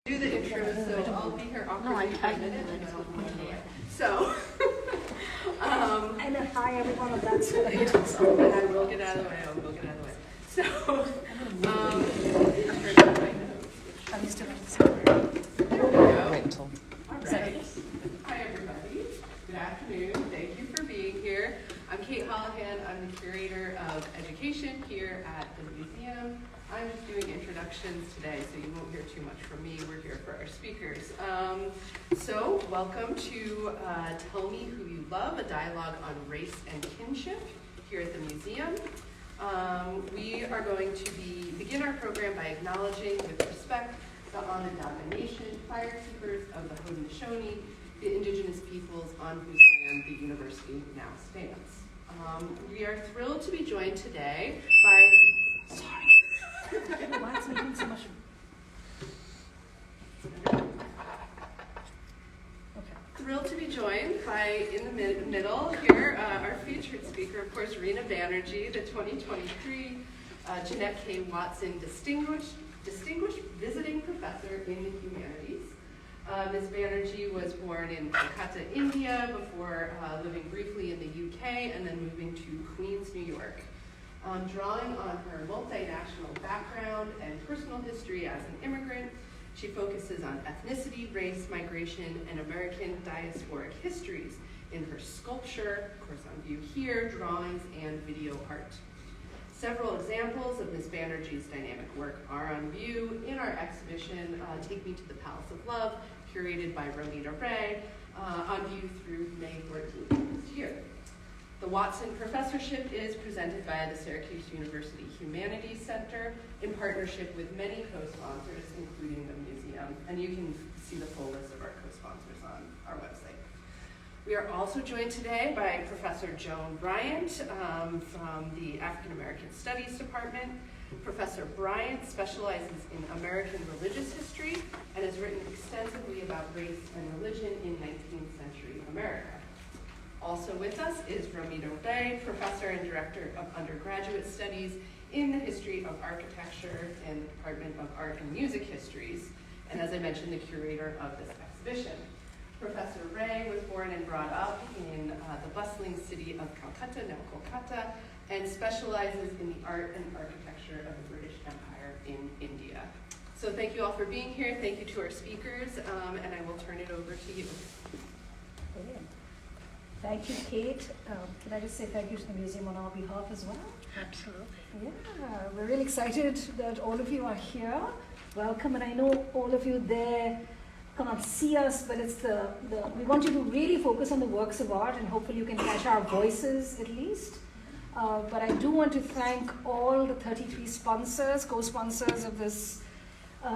Do the intro, so I'll be here awkwardly for a minute. So, and hi everyone on that side. And I will get out of the way. So, Are we still there we go. Wait till. All right. Hi everybody. Good afternoon. Thank you for being here. I'm Kate Hollahan. I'm the curator of education here at the museum. I'm just doing introductions today, so you won't hear too much from me. We're here for our speakers. So welcome to Tell Me Who You Love, a dialogue on race and kinship here at the museum. We are going to begin our program by acknowledging with respect the Onondaga Nation, fire keepers of the Haudenosaunee, the indigenous peoples on whose land the university now stands. We are thrilled to be joined today by... Sorry. Why is making so much? Thrilled to be joined by, in the middle here, our featured speaker, of course, Rina Banerjee, the 2023 Jeanette K. Watson Distinguished Visiting Professor in the Humanities. Ms. Banerjee was born in Calcutta, India, before living briefly in the UK and then moving to Queens, New York. Drawing on her multinational background and personal history as an immigrant, she focuses on ethnicity, race, migration, and American diasporic histories in her sculpture, of course on view here, drawings, and video art. Several examples of Ms. Banerjee's dynamic work are on view in our exhibition, Take Me to the Palace of Love, curated by Romita Ray, on view through May 14th this year. The Watson Professorship is presented by the Syracuse University Humanities Center in partnership with many co-sponsors, including the museum, and you can see the full list of our co-sponsors on our website. We are also joined today by Professor Joan Bryant from the African American Studies Department. Professor Bryant specializes in American religious history and has written extensively about race and religion in 19th century America. Also with us is Romita Ray, Professor and Director of Undergraduate Studies in the History of Architecture and the Department of Art and Music Histories, and as I mentioned, the curator of this exhibition. Professor Ray was born and brought up in the bustling city of Calcutta, now Kolkata, and specializes in the art and architecture of the British Empire in India. So thank you all for being here. Thank you to our speakers, and I will turn it over to you. Brilliant. Thank you, Kate. Can I just say thank you to the museum on our behalf as well? Absolutely. Yeah, we're really excited that all of you are here. Welcome, and I know all of you there cannot see us, but it's we want you to really focus on the works of art, and hopefully you can catch our voices at least. But I do want to thank all the 33 sponsors, co-sponsors of this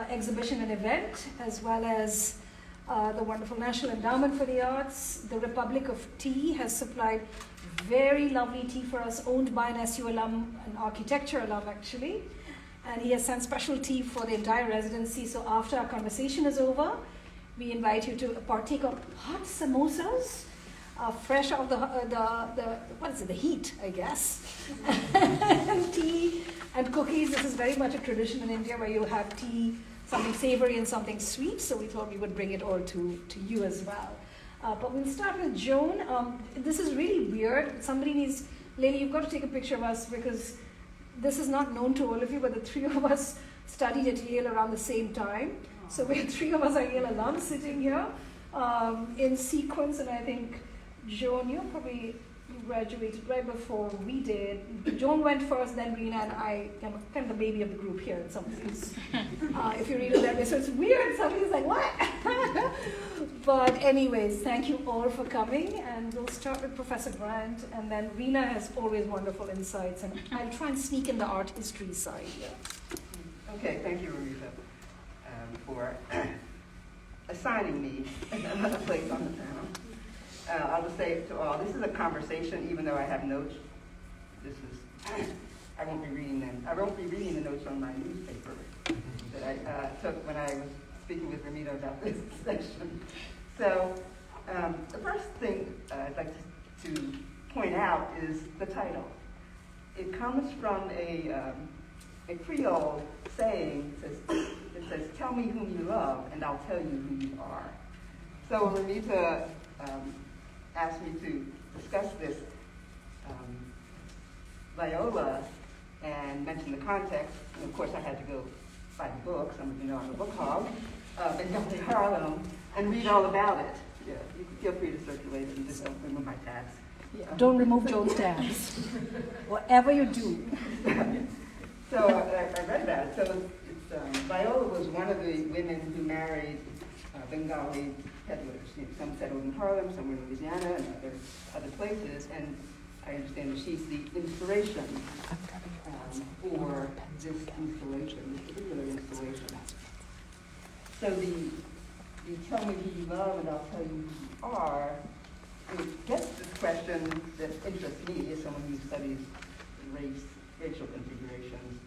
exhibition and event, as well as the wonderful National Endowment for the Arts. The Republic of Tea has supplied very lovely tea for us, owned by an SU alum, an architecture alum actually. And he has sent special tea for the entire residency. So after our conversation is over, we invite you to partake of hot samosas, fresh off the heat, I guess. And tea and cookies. This is very much a tradition in India where you have tea, something savory and something sweet, so we thought we would bring it all to you as well. But we'll start with Joan. This is really weird. Lily, you've got to take a picture of us because this is not known to all of you, but the three of us studied at Yale around the same time. So we three of us are Yale alums sitting here in sequence, and I think, Joan, you graduated right before we did. Joan went first, then Rina, and I am kind of the baby of the group here in some ways. If you read it that way, so it's weird. Somebody's like, what? But anyways, thank you all for coming, and we'll start with Professor Bryant, and then Rina has always wonderful insights, and I'll try and sneak in the art history side here. Okay, thank you, Romita, for assigning me another place on the panel. I'll just say to all, this is a conversation, even though I have notes. I won't be reading them. I won't be reading the notes on my newspaper that I took when I was speaking with Romita about this session. So the first thing I'd like to point out is the title. It comes from a a Creole saying that says, "Tell me whom you love, and I'll tell you who you are." So Romita asked me to discuss this Viola and mention the context. And of course, I had to go buy the book. Some of you know I'm a book hog. And go to Harlem and read all about it. Yeah, you can feel free to circulate it and just don't remove my tabs. Yeah, don't remove Joan's tabs. Whatever you do. So I read that. So it's, Viola was one of the women who married Bengali peddlers. You know, some settled in Harlem, some were in Louisiana, and other places. And I understand that she's the inspiration for this installation, this particular installation. So the "tell me who you love and I'll tell you who you are" gets this question that interests me as someone who studies racial configurations,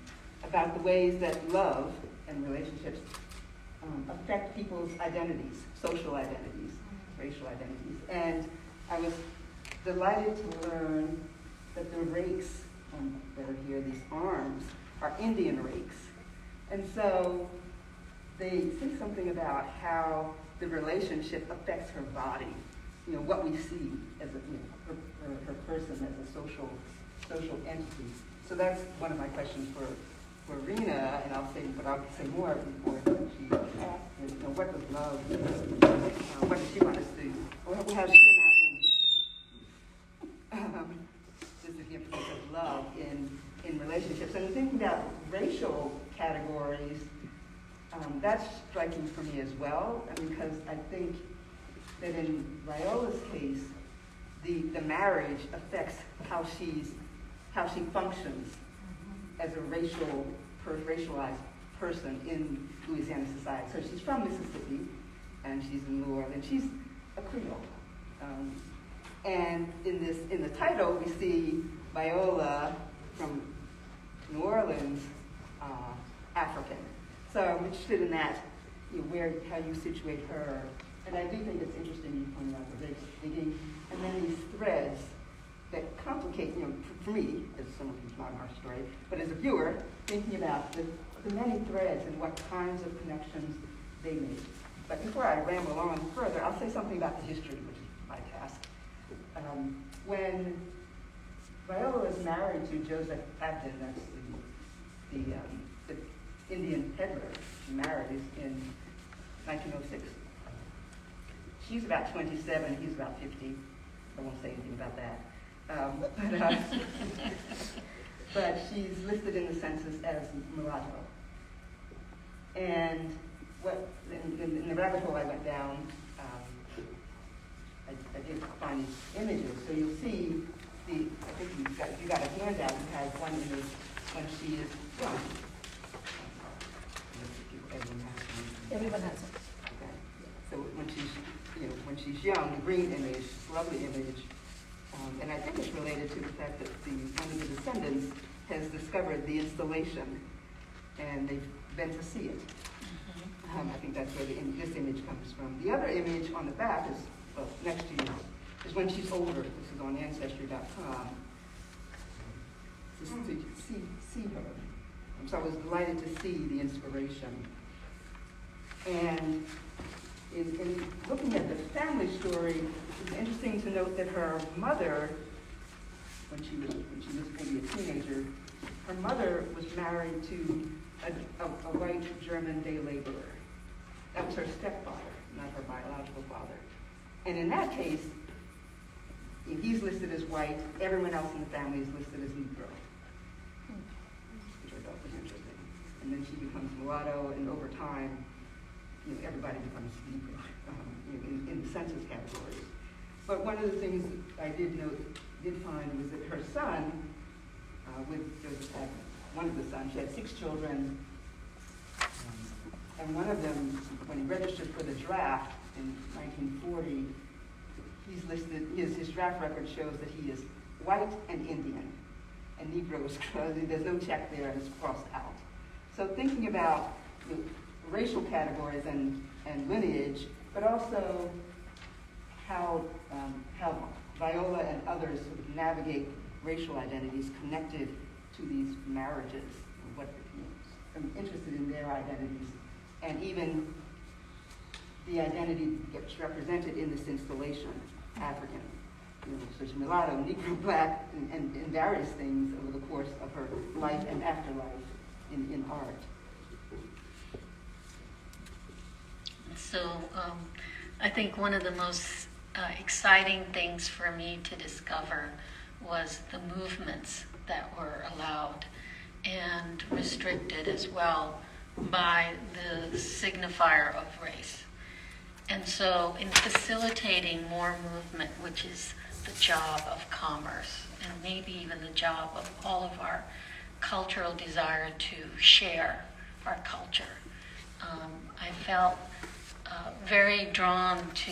about the ways that love and relationships affect people's identities, social identities, racial identities. And I was delighted to learn that the rakes that are here, these arms, are Indian rakes. And so they say something about how the relationship affects her body, you know, what we see as her person as a social entity. So that's one of my questions for Rina, and I'll say more before she asks, you know, what does love, what does she want us to, or how does she imagine the significance of love in relationships? And thinking about racial categories, that's striking for me as well, because I think that in Viola's case, the marriage affects how she functions as a racialized person in Louisiana society. So she's from Mississippi, and she's in New Orleans. She's a Creole, and in the title we see Viola from New Orleans, African. So I'm interested in that, you know, how you situate her. And I do think it's interesting you pointed out the race digging, and then these threads that complicate, you know, for me, as someone who's not in our story, but as a viewer, thinking about the many threads and what kinds of connections they make. But before I ramble on further, I'll say something about the history, which is my task. When Viola was married to Joseph Abdin, that's the Indian peddler she married in 1906. She's about 27, he's about 50. I won't say anything about that. But she's listed in the census as mulatto. And in the rabbit hole I went down, I did find these images. So you'll see I think you got a handout. You have one image when she is young. Everyone has it. Okay. So when she's young, the green image, lovely image, and I think it's related to the fact that one of the descendants has discovered the installation, and they've been to see it. I think that's where this image comes from. The other image on the back is, well, next to you, is when she's older. This is on Ancestry.com. Just to see her. So I was delighted to see the inspiration. And in looking at the family story, it's interesting to note that her mother, when she was maybe a teenager, her mother was married to a white German day laborer. That was her stepfather, not her biological father. And in that case, he's listed as white, everyone else in the family is listed as Negro, which I thought was interesting. And then she becomes mulatto, and over time, everybody becomes Negro in the census categories. But one of the things I did find was that her son, one of the sons, she had 6 children, and one of them, when he registered for the draft in 1940, he's listed, his draft record shows that he is white and Indian, and Negroes, there's no check there, and it's crossed out. So thinking about racial categories and lineage, but also how Viola and others sort of navigate racial identities connected to these marriages what, I'm interested in their identities, and even the identity gets represented in this installation, African. So she's mulatto, Negro, Black, and various things over the course of her life and afterlife in art. So I think one of the most exciting things for me to discover was the movements that were allowed and restricted as well by the signifier of race. And so in facilitating more movement, which is the job of commerce, and maybe even the job of all of our cultural desire to share our culture, I felt very drawn to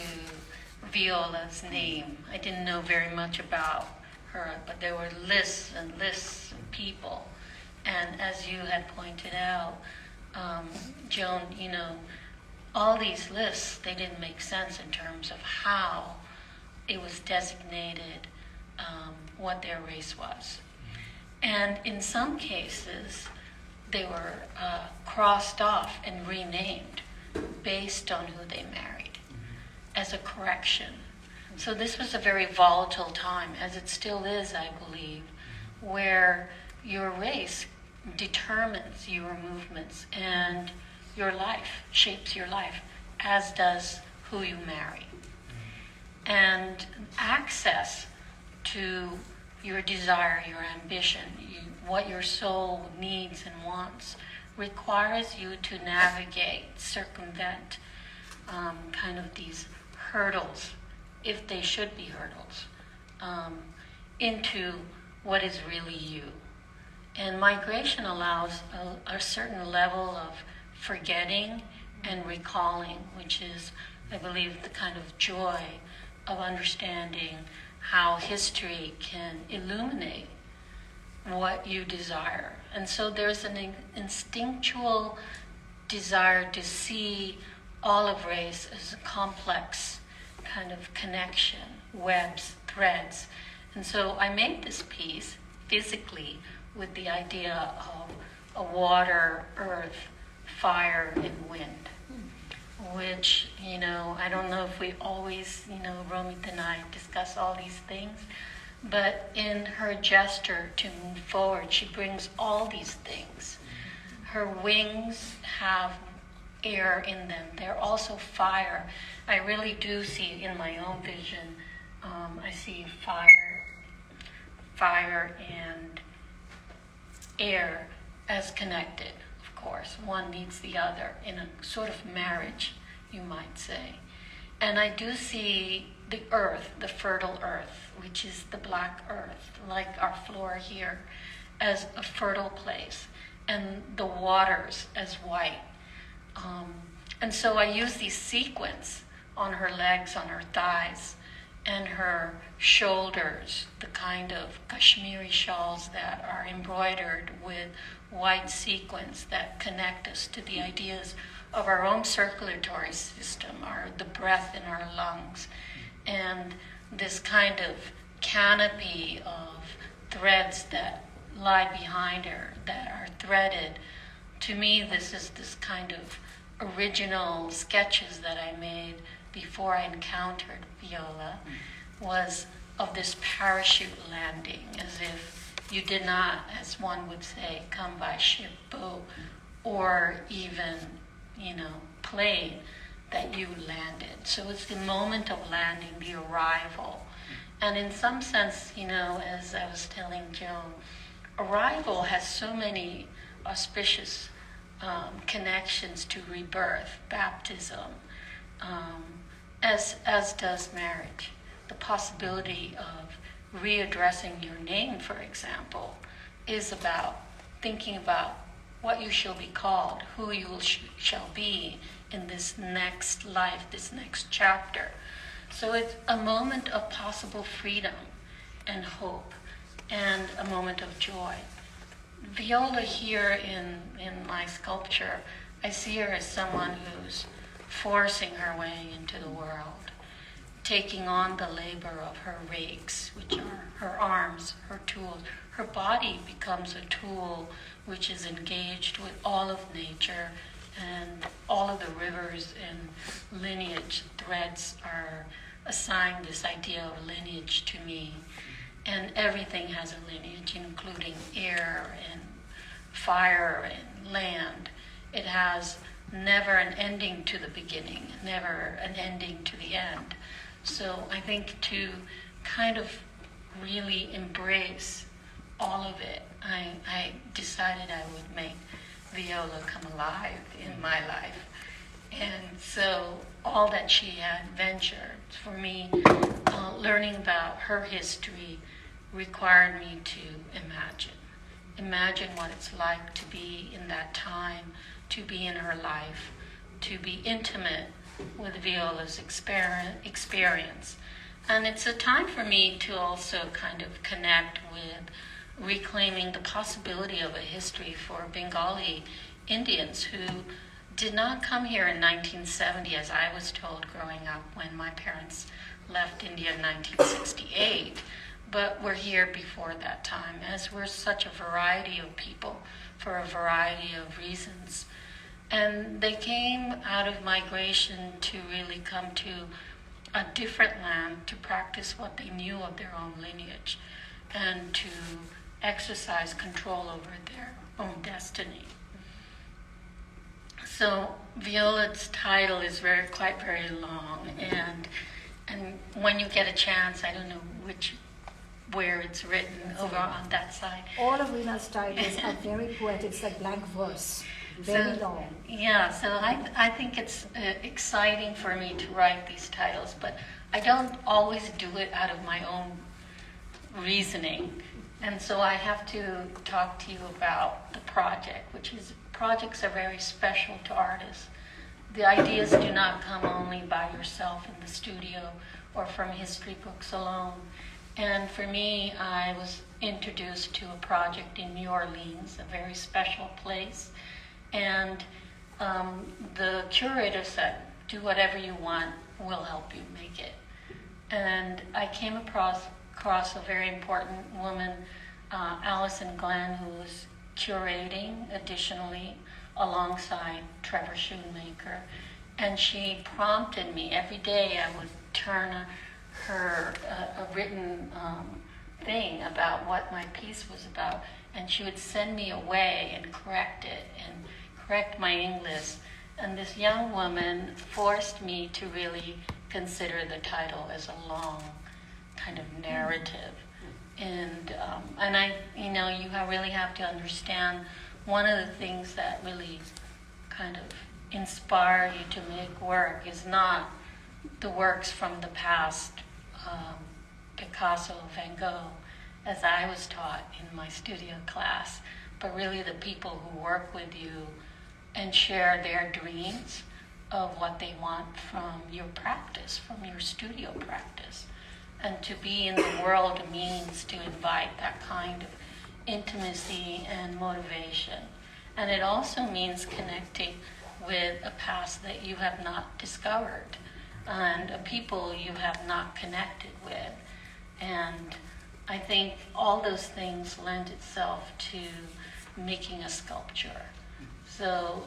Viola's name. I didn't know very much about her, but there were lists and lists of people. And as you had pointed out, Joan, all these lists, they didn't make sense in terms of how it was designated, what their race was. And in some cases, they were crossed off and renamed based on who they married as a correction. So this was a very volatile time, as it still is, I believe, where your race determines your movements and your life, shapes your life, as does who you marry. And access to your desire, your ambition, what your soul needs and wants, requires you to navigate, circumvent kind of these hurdles, if they should be hurdles, into what is really you. And migration allows a certain level of forgetting and recalling, which is, I believe, the kind of joy of understanding how history can illuminate what you desire. And so there's an instinctual desire to see all of race as a complex kind of connection, webs, threads. And so I made this piece physically with the idea of a water, earth, fire, and wind, which, I don't know if we always, Romita and I discuss all these things, but in her gesture to move forward, she brings all these things. Her wings have air in them. They're also fire. I really do see in my own vision, I see fire and air as connected, of course. One needs the other in a sort of marriage, you might say. And I do see the earth, the fertile earth, which is the black earth, like our floor here, as a fertile place, and the waters as white. And so I use these sequins on her legs, on her thighs, and her shoulders, the kind of Kashmiri shawls that are embroidered with white sequins that connect us to the ideas of our own circulatory system, the breath in our lungs, and this kind of canopy of threads that lie behind her, that are threaded. To me, this is this kind of original sketches that I made before I encountered Viola, was of this parachute landing, as if you did not, as one would say, come by ship, boat, or even, plane, that you landed. So it's the moment of landing, the arrival. And in some sense, as I was telling Joan, arrival has so many auspicious connections to rebirth, baptism, as does marriage. The possibility of readdressing your name, for example, is about thinking about what you shall be called, who you shall be in this next life, this next chapter. So it's a moment of possible freedom and hope, and a moment of joy. Viola here in my sculpture, I see her as someone who's forcing her way into the world, taking on the labor of her rakes, which are her arms, her tools, her body becomes a tool which is engaged with all of nature, and all of the rivers and lineage threads are assigned this idea of lineage to me. And everything has a lineage, including air and fire and land. It has never an ending to the beginning, never an ending to the end. So I think to kind of really embrace all of it, I decided I would make Viola come alive in my life. And so all that she had ventured, for me, learning about her history required me to imagine what it's like to be in that time, to be in her life, to be intimate with Viola's experience. And it's a time for me to also kind of connect with reclaiming the possibility of a history for Bengali Indians who did not come here in 1970, as I was told growing up when my parents left India in 1968, but were here before that time, as we're such a variety of people for a variety of reasons. And they came out of migration to really come to a different land to practice what they knew of their own lineage and to exercise control over their own destiny. So Viola's title is quite very long, and when you get a chance, I don't know where it's written over on that side. All of Rina's titles are very poetic. It's like blank verse, very long. Yeah, so I think it's exciting for me to write these titles, but I don't always do it out of my own reasoning. And so I have to talk to you about the project, projects are very special to artists. The ideas do not come only by yourself in the studio or from history books alone. And for me, I was introduced to a project in New Orleans, a very special place. And the curator said, do whatever you want, we'll help you make it. And I came across a very important woman, Allison Glenn, who was curating additionally alongside Trevor Shoemaker. And she prompted me every day. I would turn her a written thing about what my piece was about, and she would send me away and correct it and correct my English. And this young woman forced me to really consider the title as a long kind of narrative. And I, you really have to understand one of the things that really kind of inspire you to make work is not the works from the past, Picasso, Van Gogh, as I was taught in my studio class, but really the people who work with you and share their dreams of what they want from your practice, from your studio practice. And to be in the world means to invite that kind of intimacy and motivation. And it also means connecting with a past that you have not discovered and a people you have not connected with. And I think all those things lend itself to making a sculpture. So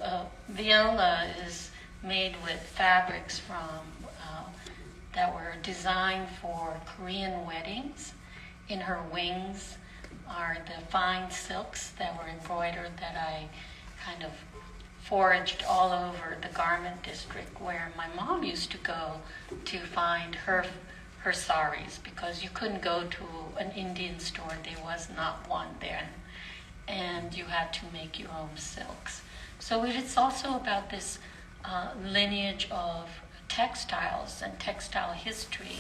Viola is made with fabrics that were designed for Korean weddings. In her wings are the fine silks that were embroidered that I kind of foraged all over the garment district where my mom used to go to find her saris, because you couldn't go to an Indian store, there was not one there, and you had to make your own silks. So it's also about this lineage of textiles and textile history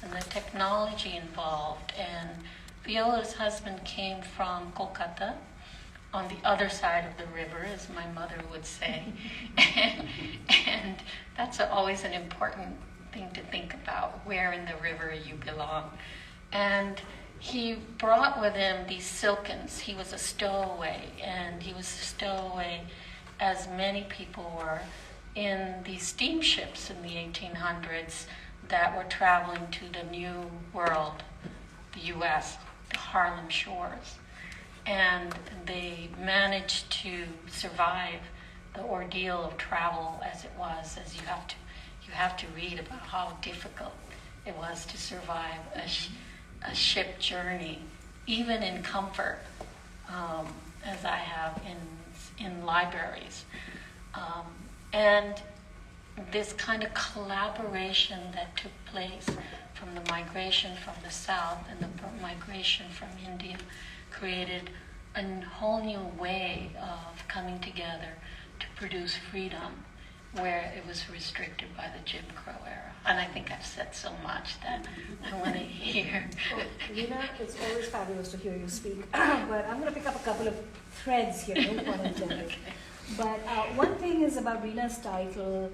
and the technology involved. And Viola's husband came from Kolkata, on the other side of the river, as my mother would say. and that's always an important thing to think about, where in the river you belong. And he brought with him these silkens. He was a stowaway, and he was a stowaway, as many people were, in these steamships in the 1800s that were traveling to the New World, the U.S., the Harlem shores. and they managed to survive the ordeal of travel as it was, as you have to read about how difficult it was to survive a ship journey, even in comfort, as I have in libraries. And this kind of collaboration that took place from the migration from the South and the migration from India created a whole new way of coming together to produce freedom where it was restricted by the Jim Crow era. And I think I've said so much that I want to hear. Oh, Rina, it's always fabulous to hear you speak, but I'm going to pick up a couple of threads here, no pun intended. Okay. But one thing is about Rina's title,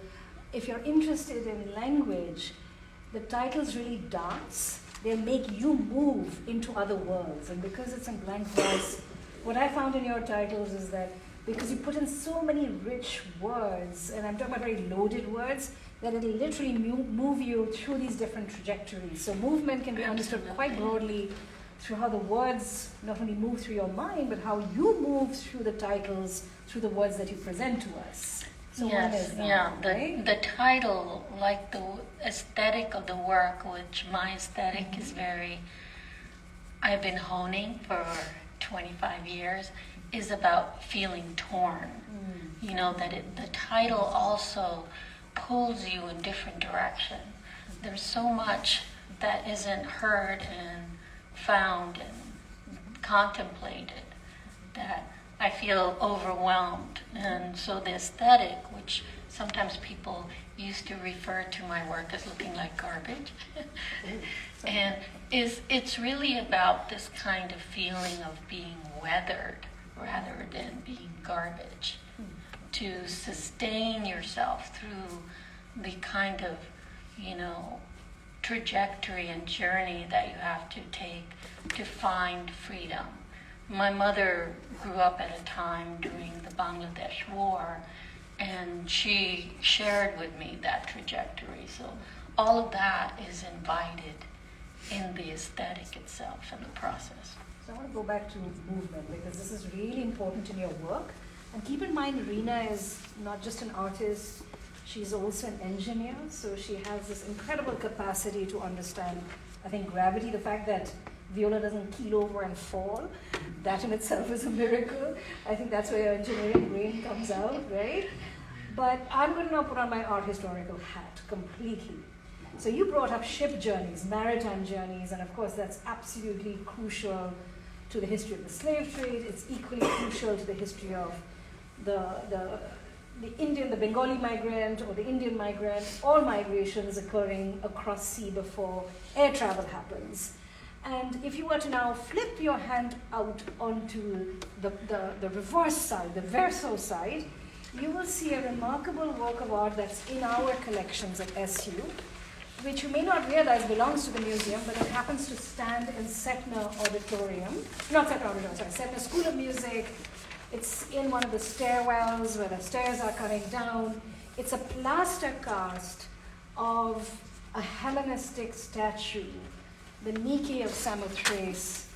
if you're interested in language, the titles really dance. They make you move into other worlds. And because it's in blank verse, what I found in your titles is that because you put in so many rich words, and I'm talking about very loaded words, that it'll literally move you through these different trajectories. So movement can be understood quite broadly through how the words not only move through your mind, but how you move through the titles, through the words that you present to us. So Yes, one is that, yeah. right? The title, like the aesthetic of the work, which my aesthetic is very, I've been honing for 25 years, is about feeling torn. You know, that the title also pulls you in different direction. There's so much that isn't heard and found and contemplated that I feel overwhelmed. And so the aesthetic, which sometimes people used to refer to my work as looking like garbage, and it's really about this kind of feeling of being weathered rather than being garbage, to sustain yourself through the kind of, trajectory and journey that you have to take to find freedom. My mother grew up at a time during the Bangladesh War, and she shared with me that trajectory. So all of that is invited in the aesthetic itself and the process. So I want to go back to movement because this is really important in your work. And keep in mind, Rina is not just an artist, she's also an engineer. So she has this incredible capacity to understand, I think, gravity, the fact that Viola doesn't keel over and fall, that in itself is a miracle. I think that's where your engineering brain comes out, right? But I'm going to now put on my art historical hat completely. So you brought up ship journeys, maritime journeys, and of course that's absolutely crucial to the history of the slave trade. It's equally crucial to the history of the Bengali migrant or the Indian migrant, all migrations occurring across sea before air travel happens. And if you were to now flip your hand out onto the reverse side, the verso side, you will see a remarkable work of art that's in our collections at SU, which you may not realize belongs to the museum, but it happens to stand in Setna School of Music. It's in one of the stairwells where the stairs are coming down. It's a plaster cast of a Hellenistic statue, the Nike of Samothrace,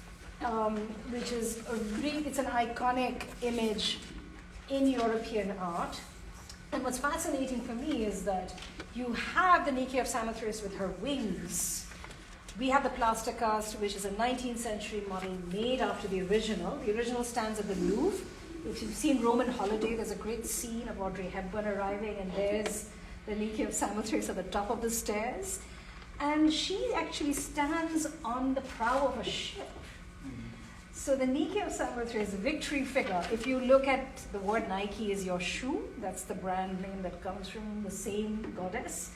which is it's an iconic image in European art. And what's fascinating for me is that you have the Nike of Samothrace with her wings. We have the plaster cast, which is a 19th century model made after the original. The original stands at the Louvre. If you've seen Roman Holiday, there's a great scene of Audrey Hepburn arriving, and there's the Nike of Samothrace at the top of the stairs. And she actually stands on the prow of a ship. So the Nike of Samothrace, the victory figure, if you look at the word Nike is your shoe, that's the brand name that comes from the same goddess.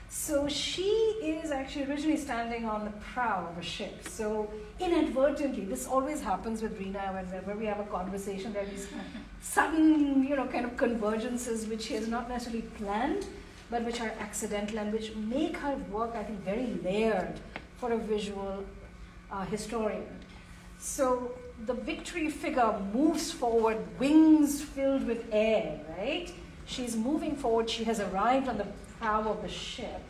So she is actually originally standing on the prow of a ship. So inadvertently, this always happens with Rina whenever we have a conversation, there are these sudden, kind of convergences which she has not necessarily planned, but which are accidental and which make her work, I think, very layered for a visual historian. So the victory figure moves forward, wings filled with air, right? She's moving forward, she has arrived on the prow of the ship.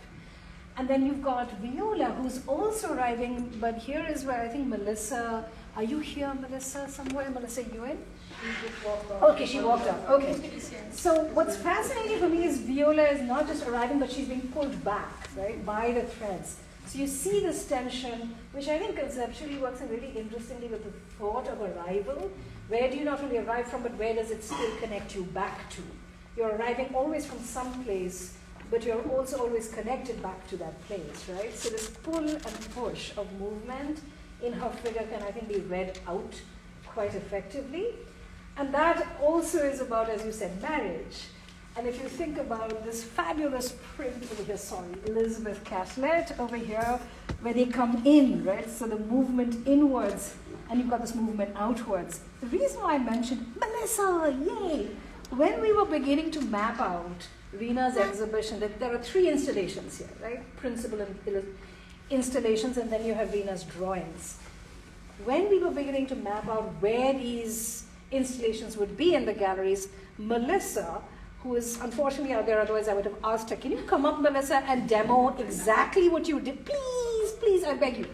And then you've got Viola, who's also arriving, but here is where I think Melissa Are you here, Melissa, somewhere? Melissa Ewan? She just walked off. Okay, she walked up. Okay. So what's fascinating for me is Viola is not just arriving, but she's being pulled back, right, by the threads. So you see this tension, which I think conceptually works in really interestingly with the thought of arrival. Where do you not really arrive from, but where does it still connect you back to? You're arriving always from some place, but you're also always connected back to that place, right? So this pull and push of movement in her figure can, I think, be read out quite effectively. And that also is about, as you said, marriage. And if you think about this fabulous print over here, Elizabeth Catlett over here, where they come in, right? So the movement inwards, and you've got this movement outwards. The reason why I mentioned Melissa, yay! When we were beginning to map out Rina's exhibition, there are 3 installations here, right? Principal installations, and then you have Rina's drawings. When we were beginning to map out where these installations would be in the galleries, Melissa, who is unfortunately out there, otherwise I would have asked her, can you come up, Melissa, and demo exactly what you did? Please, please, I beg you.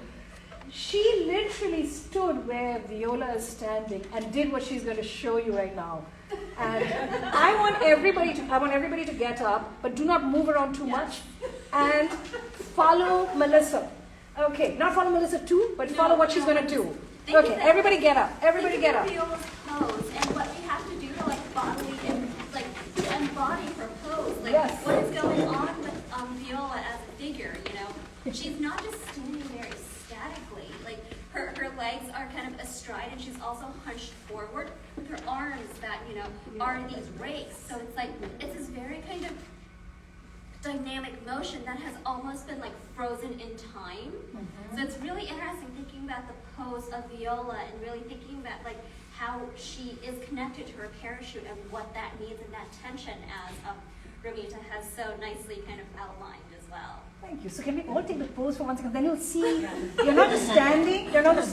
She literally stood where Viola is standing and did what she's going to show you right now. And I want everybody to get up, but do not move around too much, and follow Melissa. Okay, not follow Melissa too, but follow what she's going to do. Okay, everybody get up. Everybody get up. Viola's pose and what we have to do to to embody her pose. Yes. What is going on with Viola as a figure, you know? She's not just standing very statically. Her legs are kind of astride, and she's also hunched forward with her arms that, are in these rakes. So it's this very kind of dynamic motion that has almost been frozen in time. Mm-hmm. So it's really interesting thinking about the pose of Viola and really thinking about how she is connected to her parachute and what that means and that tension, as Romita has so nicely kind of outlined as well. Thank you. So can we all take the pose for 1 second? Then you'll see you're not just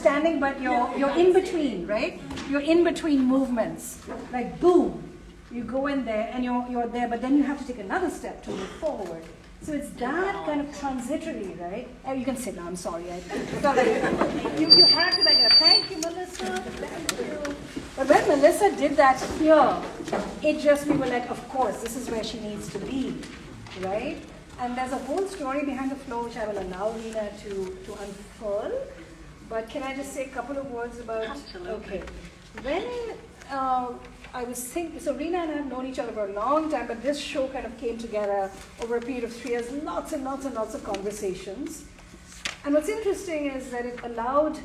standing, but you're in between, right? You're in between movements. Like boom, you go in there and you're there, but then you have to take another step to move forward. So it's that kind of transitory, right? You can sit now, I'm sorry. You had to thank you, Melissa, thank you. But when Melissa did that here, we were like, of course, this is where she needs to be, right? And there's a whole story behind the flow, which I will allow Rina to unfurl. But can I just say a couple of words about... Absolutely. Okay. When I was thinking, so Rina and I have known each other for a long time, but this show kind of came together over a period of 3 years, lots and lots and lots of conversations. And what's interesting is that it allowed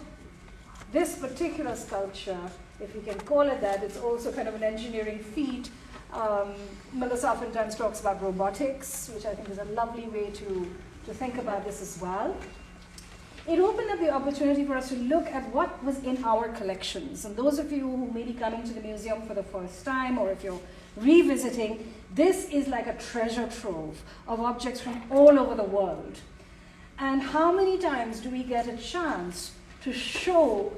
this particular sculpture, if you can call it that, it's also kind of an engineering feat. Melissa oftentimes talks about robotics, which I think is a lovely way to think about this as well. It opened up the opportunity for us to look at what was in our collections. And those of you who may be coming to the museum for the first time, or if you're revisiting, this is like a treasure trove of objects from all over the world. And how many times do we get a chance to show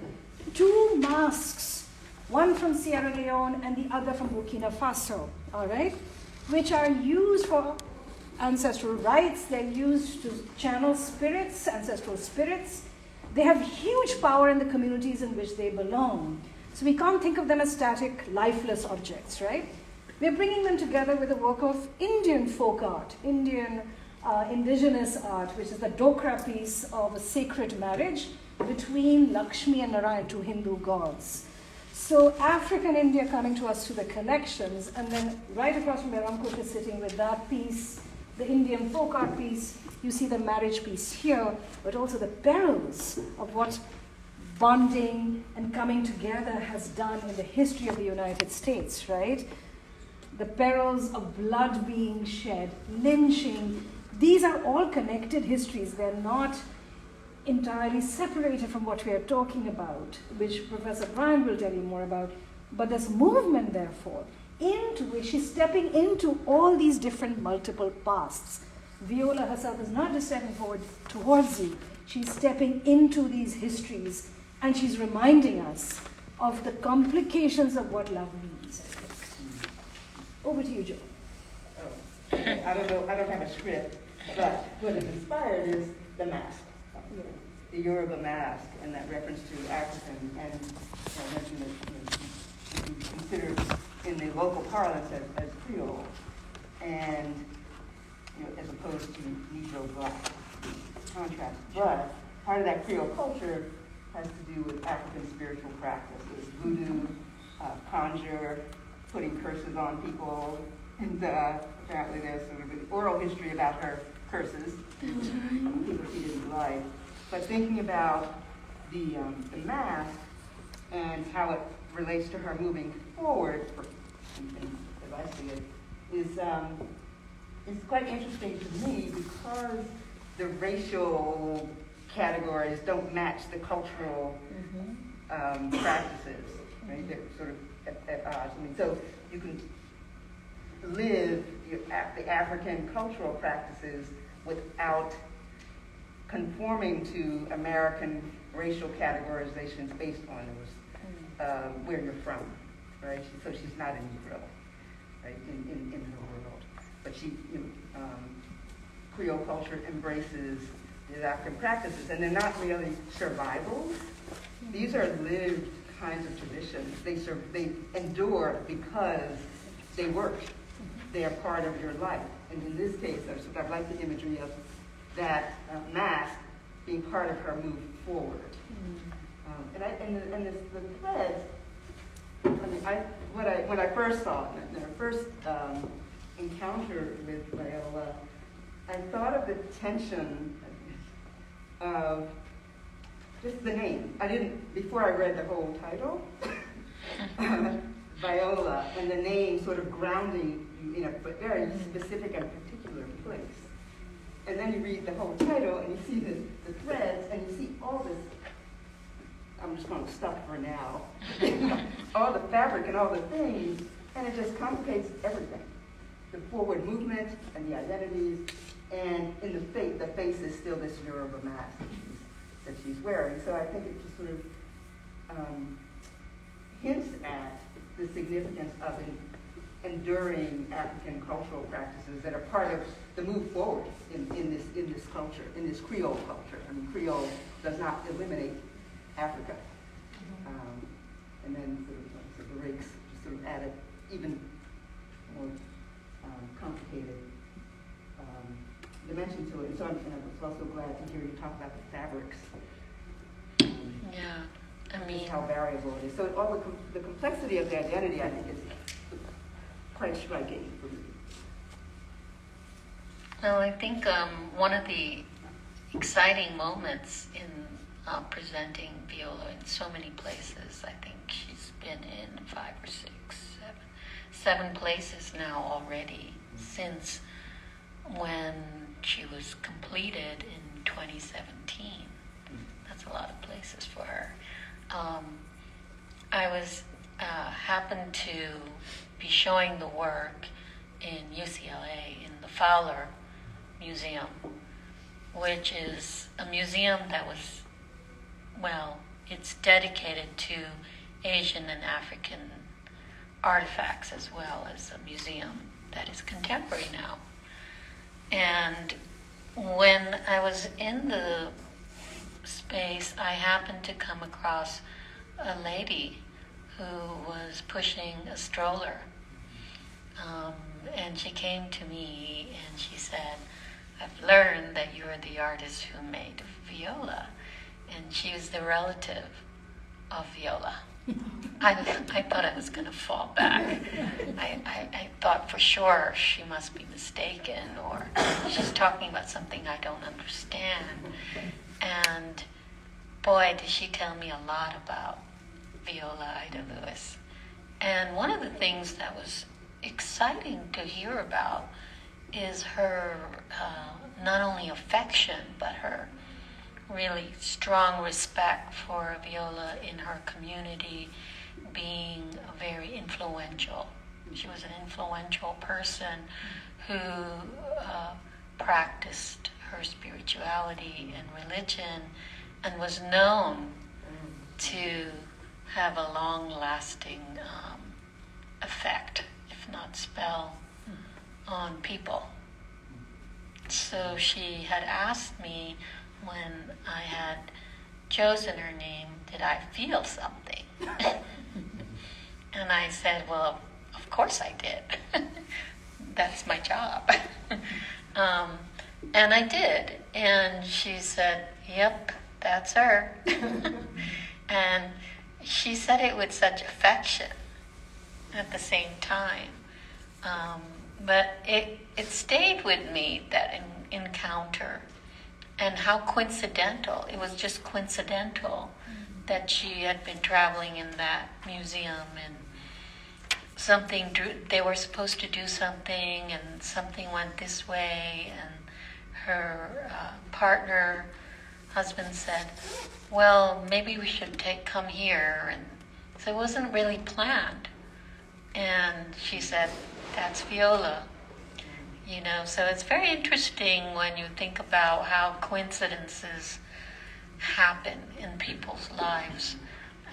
2 masks, one from Sierra Leone and the other from Burkina Faso, all right, which are used for ancestral rites. They're used to channel spirits, ancestral spirits. They have huge power in the communities in which they belong. So we can't think of them as static, lifeless objects, right? We're bringing them together with the work of Indian folk art, indigenous art, which is the Dokra piece of a sacred marriage between Lakshmi and Narayan, 2 Hindu gods. So African India coming to us through the collections, and then right across from where Ramkush is sitting with that piece, the Indian folk art piece, you see the marriage piece here, but also the perils of what bonding and coming together has done in the history of the United States, right? The perils of blood being shed, lynching. These are all connected histories. They're not entirely separated from what we are talking about, which Professor Bryant will tell you more about. But there's movement, therefore, into which she's stepping into all these different multiple pasts. Viola herself is not just stepping forward towards you, she's stepping into these histories, and she's reminding us of the complications of what love means, I think. Over to you, Joan. I don't know, I don't have a script, but what is inspired is the mask. the Yoruba mask and that reference to African, and I mentioned that should be considered in the local parlance as Creole, and as opposed to Negro black contrast. But part of that Creole culture has to do with African spiritual practices, voodoo, conjure, putting curses on people, and apparently there's sort of an oral history about her curses, people she didn't like. But thinking about the mask and how it relates to her moving forward, as I see it, is quite interesting to me because the racial categories don't match the cultural practices, right? They're sort of at odds. I mean, so you can live the African cultural practices without conforming to American racial categorizations based on those, where you're from, right? So she's not a Negro, right, in her world. But Creole culture embraces these African practices, and they're not really survivals. These are lived kinds of traditions. They endure because they work. They are part of your life. And in this case, I like the imagery of that mask being part of her move forward. And the threads. I mean, when I first saw it, in our first encounter with Viola, I thought of the tension of just the name. Before I read the whole title, Viola, and the name sort of grounding you in a very specific and particular place. And then you read the whole title and you see the threads and you see all this, I'm just going to stop for now, all the fabric and all the things, and it just complicates everything. The forward movement and the identities, and in the face is still this Yoruba mask that she's wearing. So I think it just sort of hints at the significance of enduring African cultural practices that are part of the move forward in this culture, in this Creole culture. I mean, Creole does not eliminate Africa. And then sort of the rakes just sort of added even more complicated dimension to it. And so I was also glad to hear you talk about the fabrics. Yeah, I mean, how variable it is. So all the complexity of the identity, I think, is quite striking for me. well, I think one of the exciting moments in presenting Viola in so many places, I think she's been in 5 or 6, 7 places now already since when she was completed in 2017. That's a lot of places for her. I was happened to be showing the work in UCLA in the Fowler Museum, which is a museum that was, well, it's dedicated to Asian and African artifacts as well as a museum that is contemporary now. And when I was in the space, I happened to come across a lady who was pushing a stroller. And she came to me and she said, I've learned that you're the artist who made Viola. And she was the relative of Viola. I thought I was going to fall back. I thought for sure she must be mistaken, or she's talking about something I don't understand. And boy, did she tell me a lot about Viola Ida Lewis. And one of the things that was exciting to hear about is her not only affection, but her really strong respect for Viola in her community, being very influential. She was an influential person who practiced her spirituality and religion and was known to have a long-lasting effect, if not spell, on people. So she had asked me when I had chosen her name, did I feel something? And I said, well, of course I did. That's my job. And I did. And she said, yep, that's her. And she said it with such affection at the same time. But it stayed with me, that encounter, and how coincidental. It was just coincidental that she had been traveling in that museum, and they were supposed to do something, and something went this way, and her husband said, well, maybe we should come here. And so it wasn't really planned. And she said, that's Viola. So it's very interesting when you think about how coincidences happen in people's lives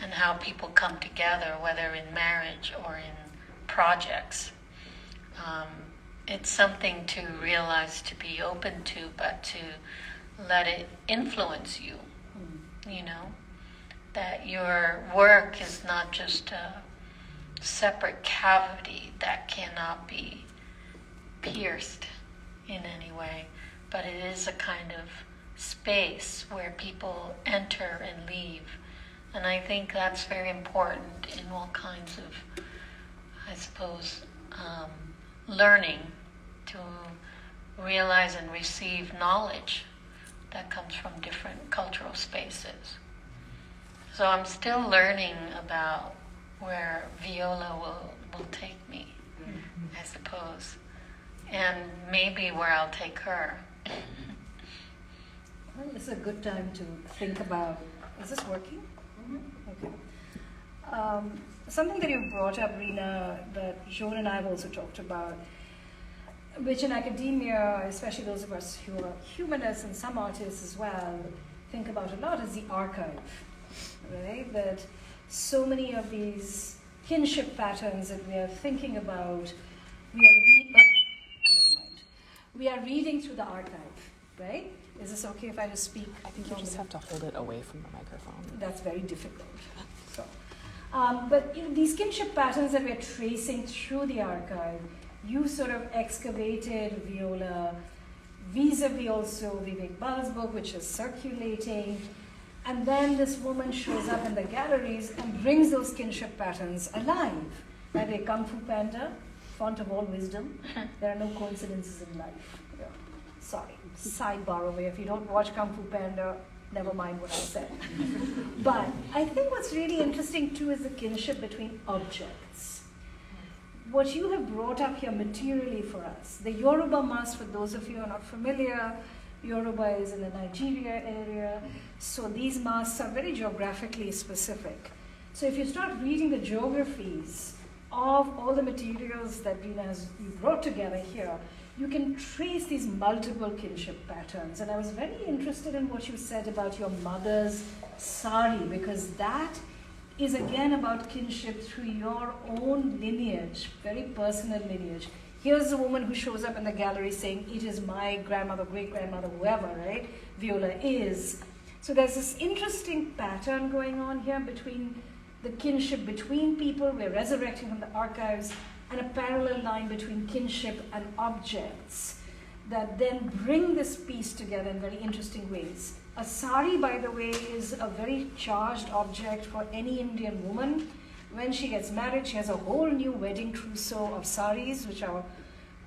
and how people come together, whether in marriage or in projects. It's something to realize, to be open to, but to let it influence you, that your work is not just a separate cavity that cannot be pierced in any way, but it is a kind of space where people enter and leave. And I think that's very important in all kinds of, I suppose, learning, to realize and receive knowledge that comes from different cultural spaces. So I'm still learning about where Viola will take me, I suppose, and maybe where I'll take her. Well, this is a good time to think about, is this working? Okay. Something that you brought up, Rina, that Joan and I have also talked about, which in academia, especially those of us who are humanists and some artists as well, think about a lot, is the archive, right? That so many of these kinship patterns that we are thinking about, we are reading through the archive, right? Is this okay if I just speak? I think you just have to hold it away from the microphone. That's very difficult. So, but these kinship patterns that we're tracing through the archive, you sort of excavated Viola, vis-a-vis also Vivek Bal's book, which is circulating, and then this woman shows up in the galleries and brings those kinship patterns alive. Like a Kung Fu Panda, font of all wisdom. There are no coincidences in life. Yeah. Sorry, sidebar away. If you don't watch Kung Fu Panda, never mind what I said. But I think what's really interesting too is the kinship between objects. What you have brought up here materially for us, the Yoruba mask, for those of you who are not familiar, Yoruba is in the Nigeria area, so these masks are very geographically specific. So if you start reading the geographies of all the materials that Rina has brought together here, you can trace these multiple kinship patterns. And I was very interested in what you said about your mother's sari, because that is again about kinship through your own lineage, very personal lineage. Here's a woman who shows up in the gallery saying, it is my grandmother, great-grandmother, whoever, right? Viola is. So there's this interesting pattern going on here between the kinship between people, we're resurrecting from the archives, and a parallel line between kinship and objects that then bring this piece together in very interesting ways. A sari, by the way, is a very charged object for any Indian woman. When she gets married, she has a whole new wedding trousseau of saris, which are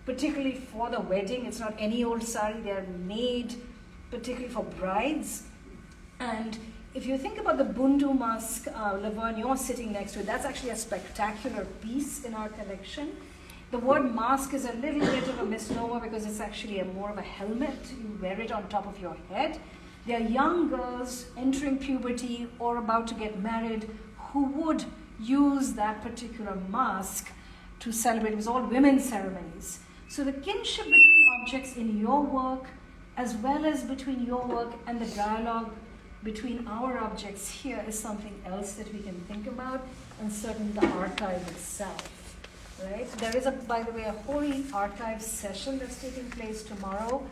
particularly for the wedding. It's not any old sari, they are made particularly for brides. And if you think about the Bundu mask, Laverne, you're sitting next to it, that's actually a spectacular piece in our collection. The word mask is a little bit of a misnomer because it's actually more of a helmet. You wear it on top of your head. There are young girls entering puberty or about to get married who would use that particular mask to celebrate. It was all women's ceremonies. So the kinship between objects in your work, as well as between your work and the dialogue between our objects here, is something else that we can think about, and certainly the archive itself, right? There is, by the way, a whole archive session that's taking place tomorrow.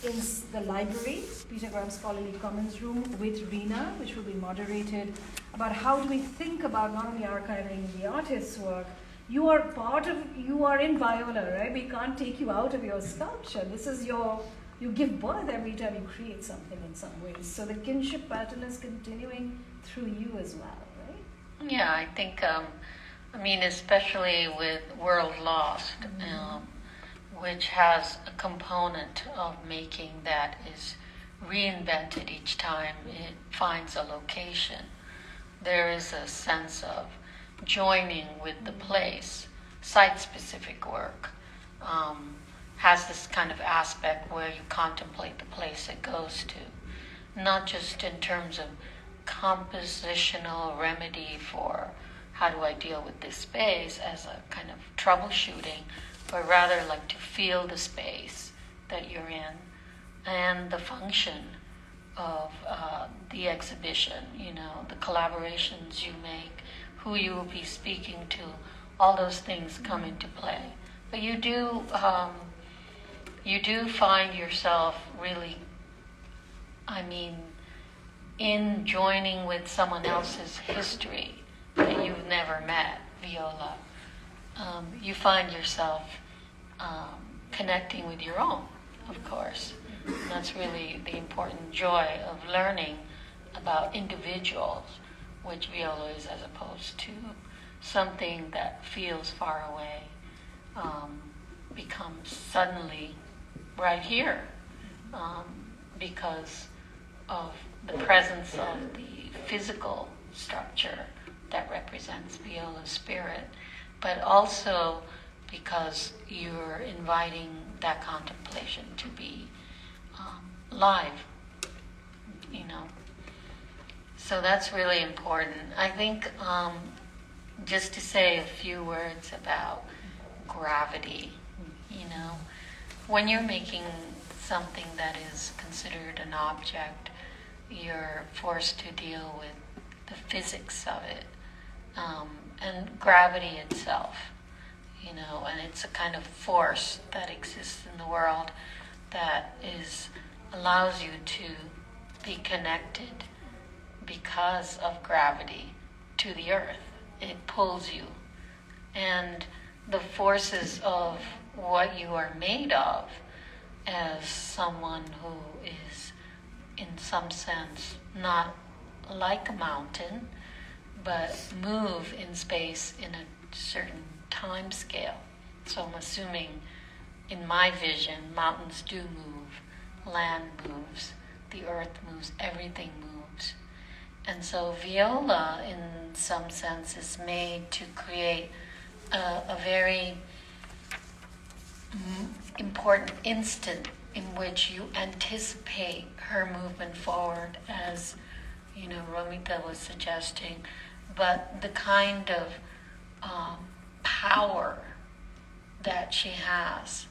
in the library, Peter Graham Scholarly Commons Room, with Rina, which will be moderated, about how do we think about not only archiving the artist's work. You are in Viola, right? We can't take you out of your sculpture. This is you give birth every time you create something in some ways. So the kinship pattern is continuing through you as well, right? Yeah, I think, especially with World Lost, which has a component of making that is reinvented each time it finds a location. There is a sense of joining with the place. Site-specific work has this kind of aspect where you contemplate the place it goes to, not just in terms of compositional remedy for how do I deal with this space as a kind of troubleshooting, but rather like to feel the space that you're in and the function of the exhibition, the collaborations you make, who you will be speaking to, all those things come into play. But you do find yourself really, in joining with someone else's history that you've never met, Viola. You find yourself connecting with your own, of course. And that's really the important joy of learning about individuals, which Viola is, as opposed to something that feels far away, becomes suddenly right here because of the presence of the physical structure that represents Viola's spirit, but also because you're inviting that contemplation to be live, So that's really important. I think just to say a few words about gravity, when you're making something that is considered an object, you're forced to deal with the physics of it and gravity itself, and it's a kind of force that exists in the world that allows you to be connected because of gravity to the earth. It pulls you. And the forces of what you are made of as someone who is, in some sense, not like a mountain, but move in space in a certain time scale. So I'm assuming, in my vision, mountains do move, land moves, the earth moves, everything moves. And so Viola, in some sense, is made to create a very important instant in which you anticipate her movement forward, as Romita was suggesting, but the kind of power that she has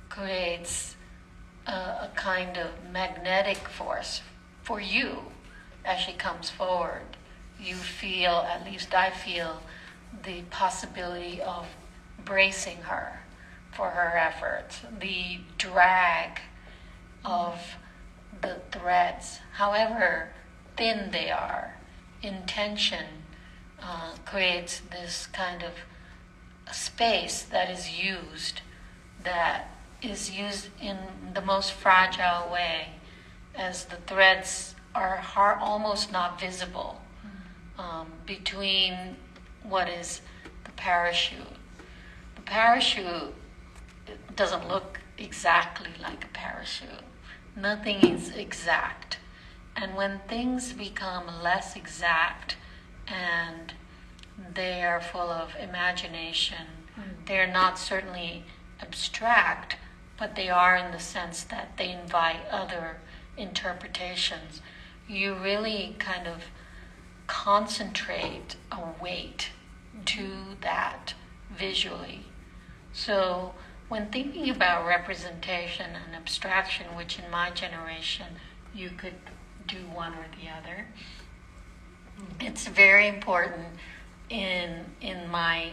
creates a kind of magnetic force for you as she comes forward. You feel, at least I feel, the possibility of bracing her for her efforts, the drag of the threads, however thin they are, in tension, creates this kind of space that is used in the most fragile way, as the threads are almost not visible between what is the parachute. The parachute doesn't look exactly like a parachute. Nothing is exact. And when things become less exact and they are full of imagination, they're not certainly abstract, but they are in the sense that they invite other interpretations. You really kind of concentrate a weight to that visually. So when thinking about representation and abstraction, which in my generation you could do one or the other, it's very important in my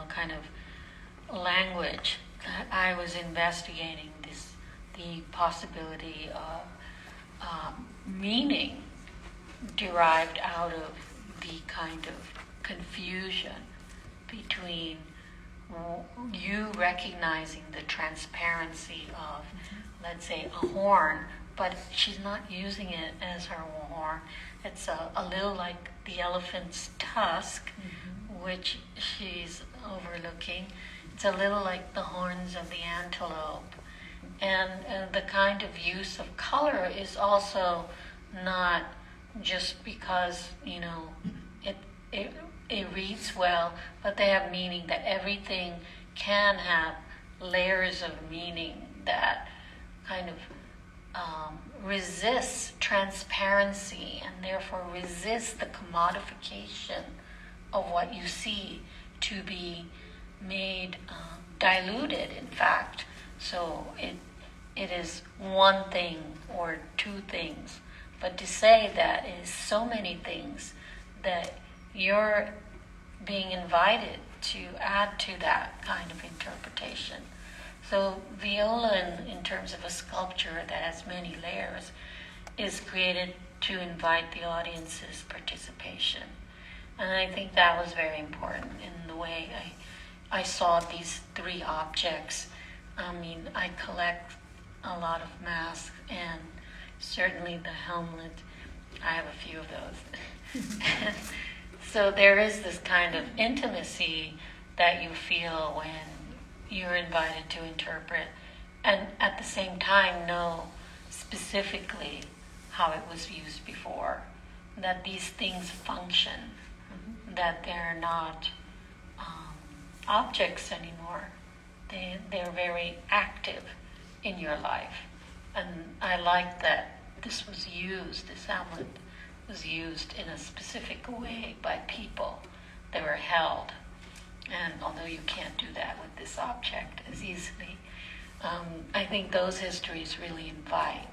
kind of language that I was investigating the possibility of meaning derived out of the kind of confusion between you recognizing the transparency of, let's say, a horn, but she's not using it as her horn. It's a little like the elephant's tusk, which she's overlooking. It's a little like the horns of the antelope. And the kind of use of color is also not just because, it reads well, but they have meaning, that everything can have layers of meaning that kind of resists transparency and therefore resists the commodification of what you see to be made diluted, in fact. So it is one thing or two things. But to say that it is so many things, that you're being invited to add to that kind of interpretation. So Viola, in terms of a sculpture that has many layers, is created to invite the audience's participation. And I think that was very important in the way I saw these three objects. I mean, I collect a lot of masks, and certainly the helmet, I have a few of those. So there is this kind of intimacy that you feel when you're invited to interpret, and at the same time know specifically how it was used before, that these things function, that they're not objects anymore. They're very active in your life. And I like that this Hamlet was used in a specific way by people. They were held. And although you can't do that with this object as easily, I think those histories really invite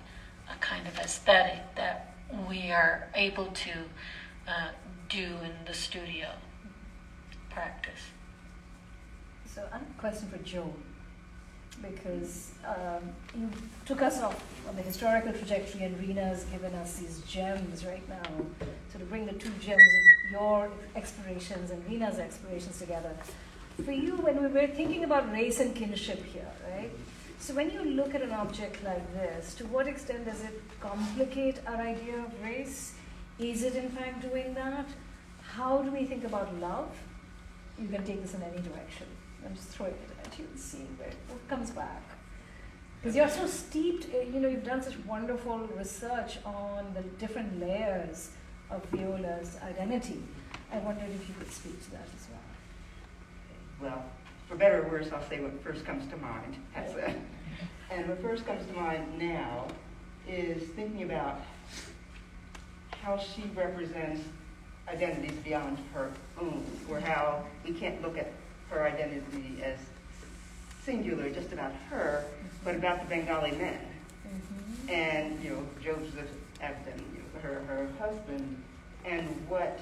a kind of aesthetic that we are able to do in the studio practice. So I have a question for Joan, because you took us off on the historical trajectory, and Rina's given us these gems right now. So to bring the two gems of your explorations and Rina's explorations together. For you, when we were thinking about race and kinship here, right? So when you look at an object like this, to what extent does it complicate our idea of race? Is it in fact doing that? How do we think about love? You can take this in any direction. I'm just throwing it at you and seeing what comes back. Because you're so steeped, you've done such wonderful research on the different layers of Viola's identity. I wondered if you could speak to that as well. Well, for better or worse, I'll say what first comes to mind. And what first comes to mind now is thinking about how she represents identities beyond her own, or how we can't look at her identity as singular, just about her, but about the Bengali men. Mm-hmm. And, Joseph Abden, her husband, and what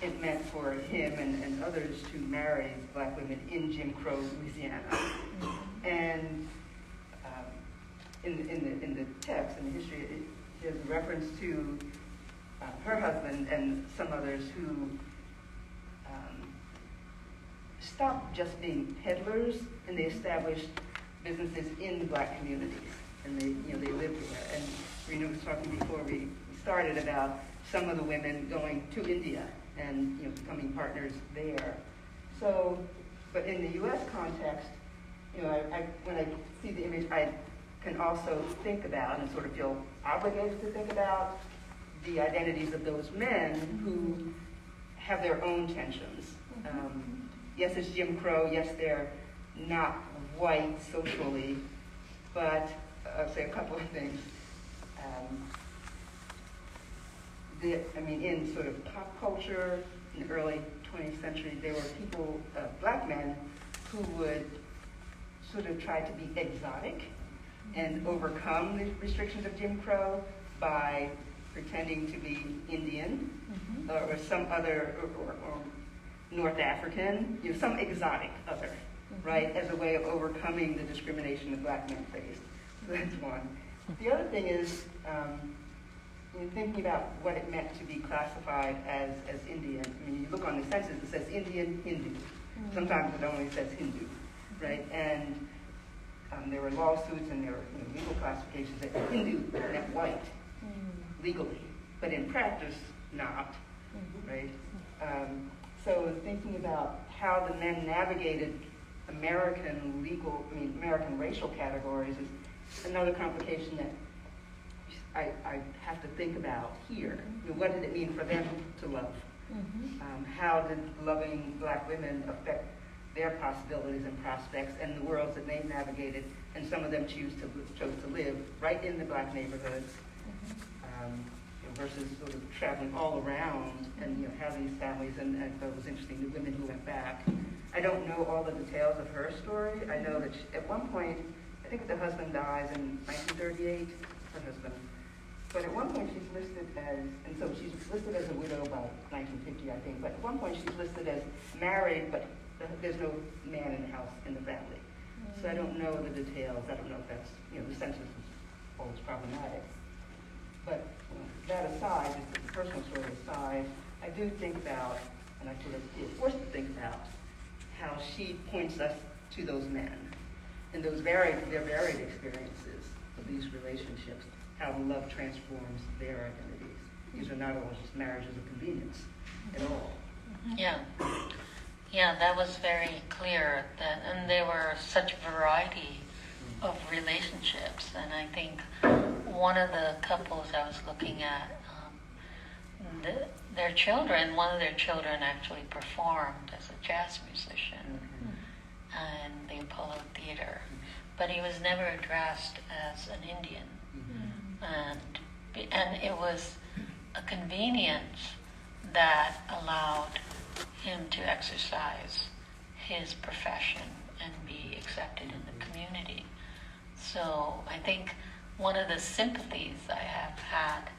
it meant for him and others to marry black women in Jim Crow Louisiana. Mm-hmm. And in the text, in the history, there's a reference to her husband and some others who stopped just being peddlers, and they established businesses in the black communities, and they lived there. And Rina was talking before we started about some of the women going to India and becoming partners there. So, but in the U.S. context, when I see the image, I can also think about and sort of feel obligated to think about the identities of those men who have their own tensions. Yes, it's Jim Crow. Yes, they're not white socially, but I'll say a couple of things. In sort of pop culture in the early 20th century, there were people, black men, who would sort of try to be exotic and overcome the restrictions of Jim Crow by pretending to be Indian, or some other, or North African, some exotic other, right, as a way of overcoming the discrimination that black men faced. So that's one. The other thing is, in thinking about what it meant to be classified as Indian. I mean, you look on the census, it says Indian, Hindu. Sometimes it only says Hindu, right? And there were lawsuits and there were legal classifications that Hindu meant white, legally, but in practice, not, right? So thinking about how the men navigated American racial categories is another complication that I have to think about here. What did it mean for them to love? How did loving black women affect their possibilities and prospects and the worlds that they've navigated? And some of them chose to live right in the black neighborhoods versus sort of traveling all around and having these families. And I thought it was interesting, the women who went back. I don't know all the details of her story. I know that at one point, I think the husband dies in 1938, her husband. But at one point she's listed as, and so she's listed as a widow by 1950, I think, but at one point she's listed as married, but there's no man in the house in the family. So I don't know the details. I don't know if that's, the census is always problematic. But that aside, just the personal story aside, I do think about, and I sort of feel forced to think about, how she points us to those men and their varied experiences of these relationships, how love transforms their identities. These are not all just marriages of convenience at all. Yeah, that was very clear. And there were such variety of relationships. And I think one of the couples I was looking at, their children, one of their children actually performed as a jazz musician in the Apollo Theater. But he was never addressed as an Indian. And it was a convenience that allowed him to exercise his profession and be accepted in the community. So I think one of the sympathies I have had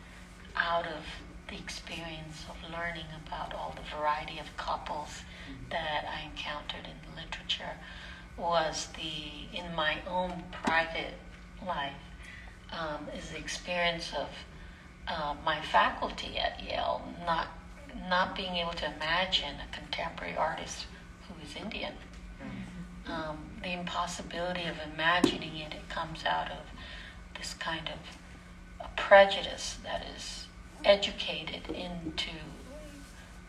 out of the experience of learning about all the variety of couples that I encountered in the literature was in my own private life, is the experience of my faculty at Yale not being able to imagine a contemporary artist who is Indian. The impossibility of imagining it comes out of this kind of a prejudice that is educated into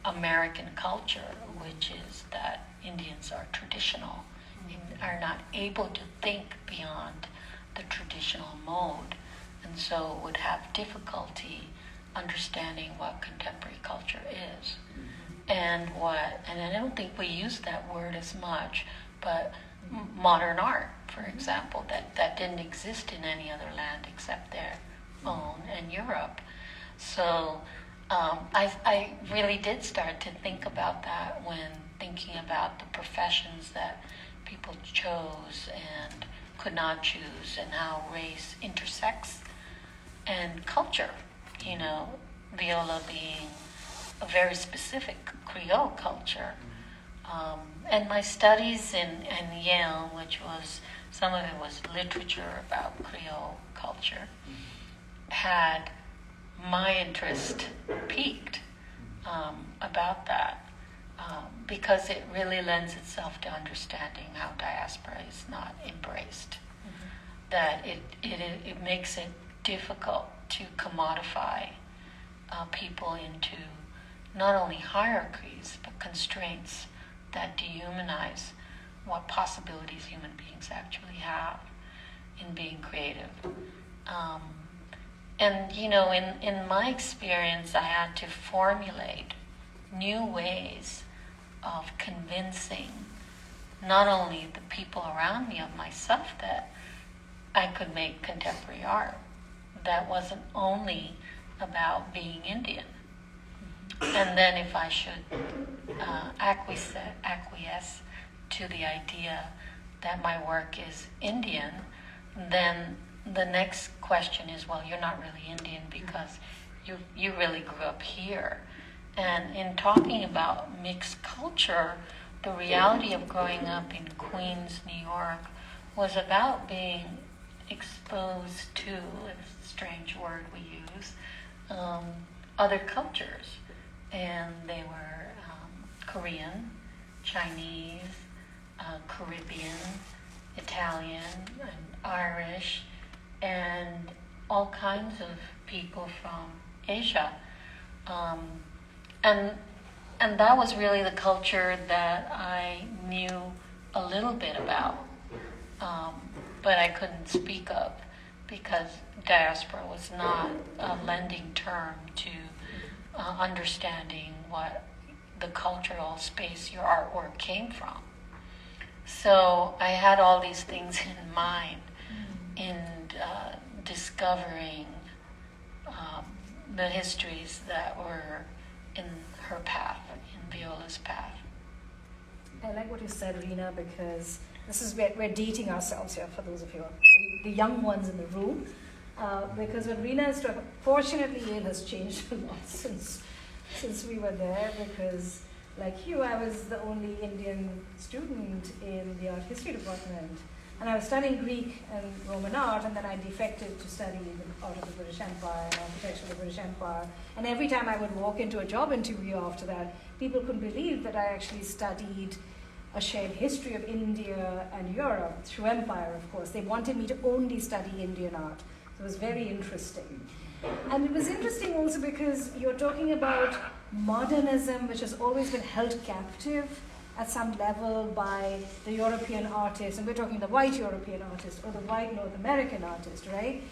American culture, which is that Indians are traditional and are not able to think beyond the traditional mode, and so would have difficulty understanding what contemporary culture is. And I don't think we use that word as much, but modern art, for example, that didn't exist in any other land except their own and Europe. So I really did start to think about that when thinking about the professions that people chose and could not choose, and how race intersects and culture. Viola being a very specific Creole culture. And my studies in Yale, which was, some of it was literature about Creole culture, had my interest piqued about that, because it really lends itself to understanding how diaspora is not embraced. That it makes it difficult to commodify people into not only hierarchies but constraints that dehumanize what possibilities human beings actually have in being creative. And in my experience, I had to formulate new ways of convincing not only the people around me of myself that I could make contemporary art that wasn't only about being Indian. And then if I should acquiesce to the idea that my work is Indian, then the next question is, well, you're not really Indian because you really grew up here. And in talking about mixed culture, the reality of growing up in Queens, New York, was about being exposed to, a strange word we use, other cultures. And they were Korean, Chinese, Caribbean, Italian, and Irish, and all kinds of people from Asia. And that was really the culture that I knew a little bit about, but I couldn't speak of because diaspora was not a lending term to understanding what the cultural space your artwork came from. So I had all these things in mind in discovering the histories that were in her path, in Viola's path. I like what you said, Rina, because this is where we're dating ourselves here, for those of you, the young ones in the room. Because what Rina is talking, fortunately, Yale has changed a lot since we were there, because like you, I was the only Indian student in the art history department. And I was studying Greek and Roman art, and then I defected to study the art of the British Empire and architecture of the British Empire. And every time I would walk into a job interview after that, people couldn't believe that I actually studied a shared history of India and Europe through empire, of course. They wanted me to only study Indian art. So it was very interesting. And it was interesting also because you're talking about modernism, which has always been held captive at some level by the European artist, and we're talking the white European artist or the white North American artist, right?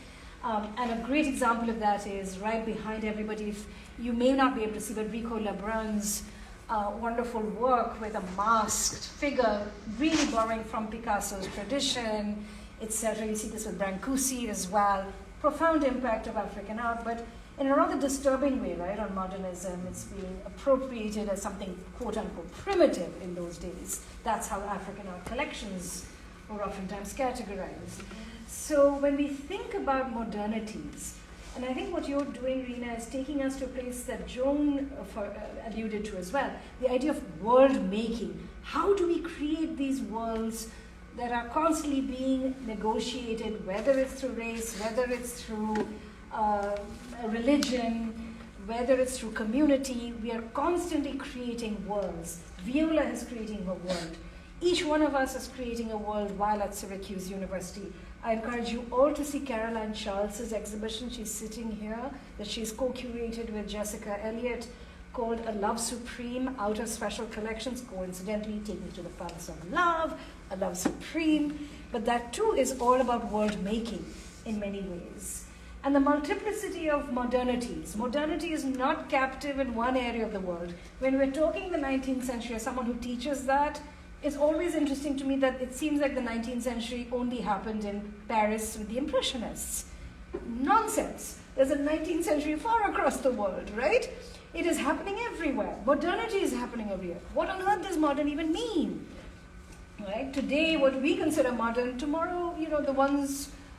And a great example of that is right behind everybody. If you may not be able to see, but Rico Lebrun's wonderful work with a masked figure, really borrowing from Picasso's tradition, etc. You see this with Brancusi as well. Profound impact of African art, but in a rather disturbing way, right, on modernism. It's being appropriated as something quote-unquote primitive in those days. That's how African art collections were oftentimes categorized. So when we think about modernities, and I think what you're doing, Rina, is taking us to a place that Joan alluded to as well, the idea of world making. How do we create these worlds that are constantly being negotiated, whether it's through race, whether it's through religion, whether it's through community? We are constantly creating worlds. Viola is creating a world. Each one of us is creating a world while at Syracuse University. I encourage you all to see Caroline Charles's exhibition. She's sitting here, that she's co-curated with Jessica Elliott, called A Love Supreme, out of Special Collections, coincidentally taking to the Palace of Love, A Love Supreme. But that too is all about world making in many ways. And the multiplicity of modernities. Modernity is not captive in one area of the world. When we're talking the 19th century, as someone who teaches that, it's always interesting to me that it seems like the 19th century only happened in Paris with the Impressionists. Nonsense. There's a 19th century far across the world, right? It is happening everywhere. Modernity is happening everywhere. What on earth does modern even mean? Right? Today, what we consider modern, tomorrow,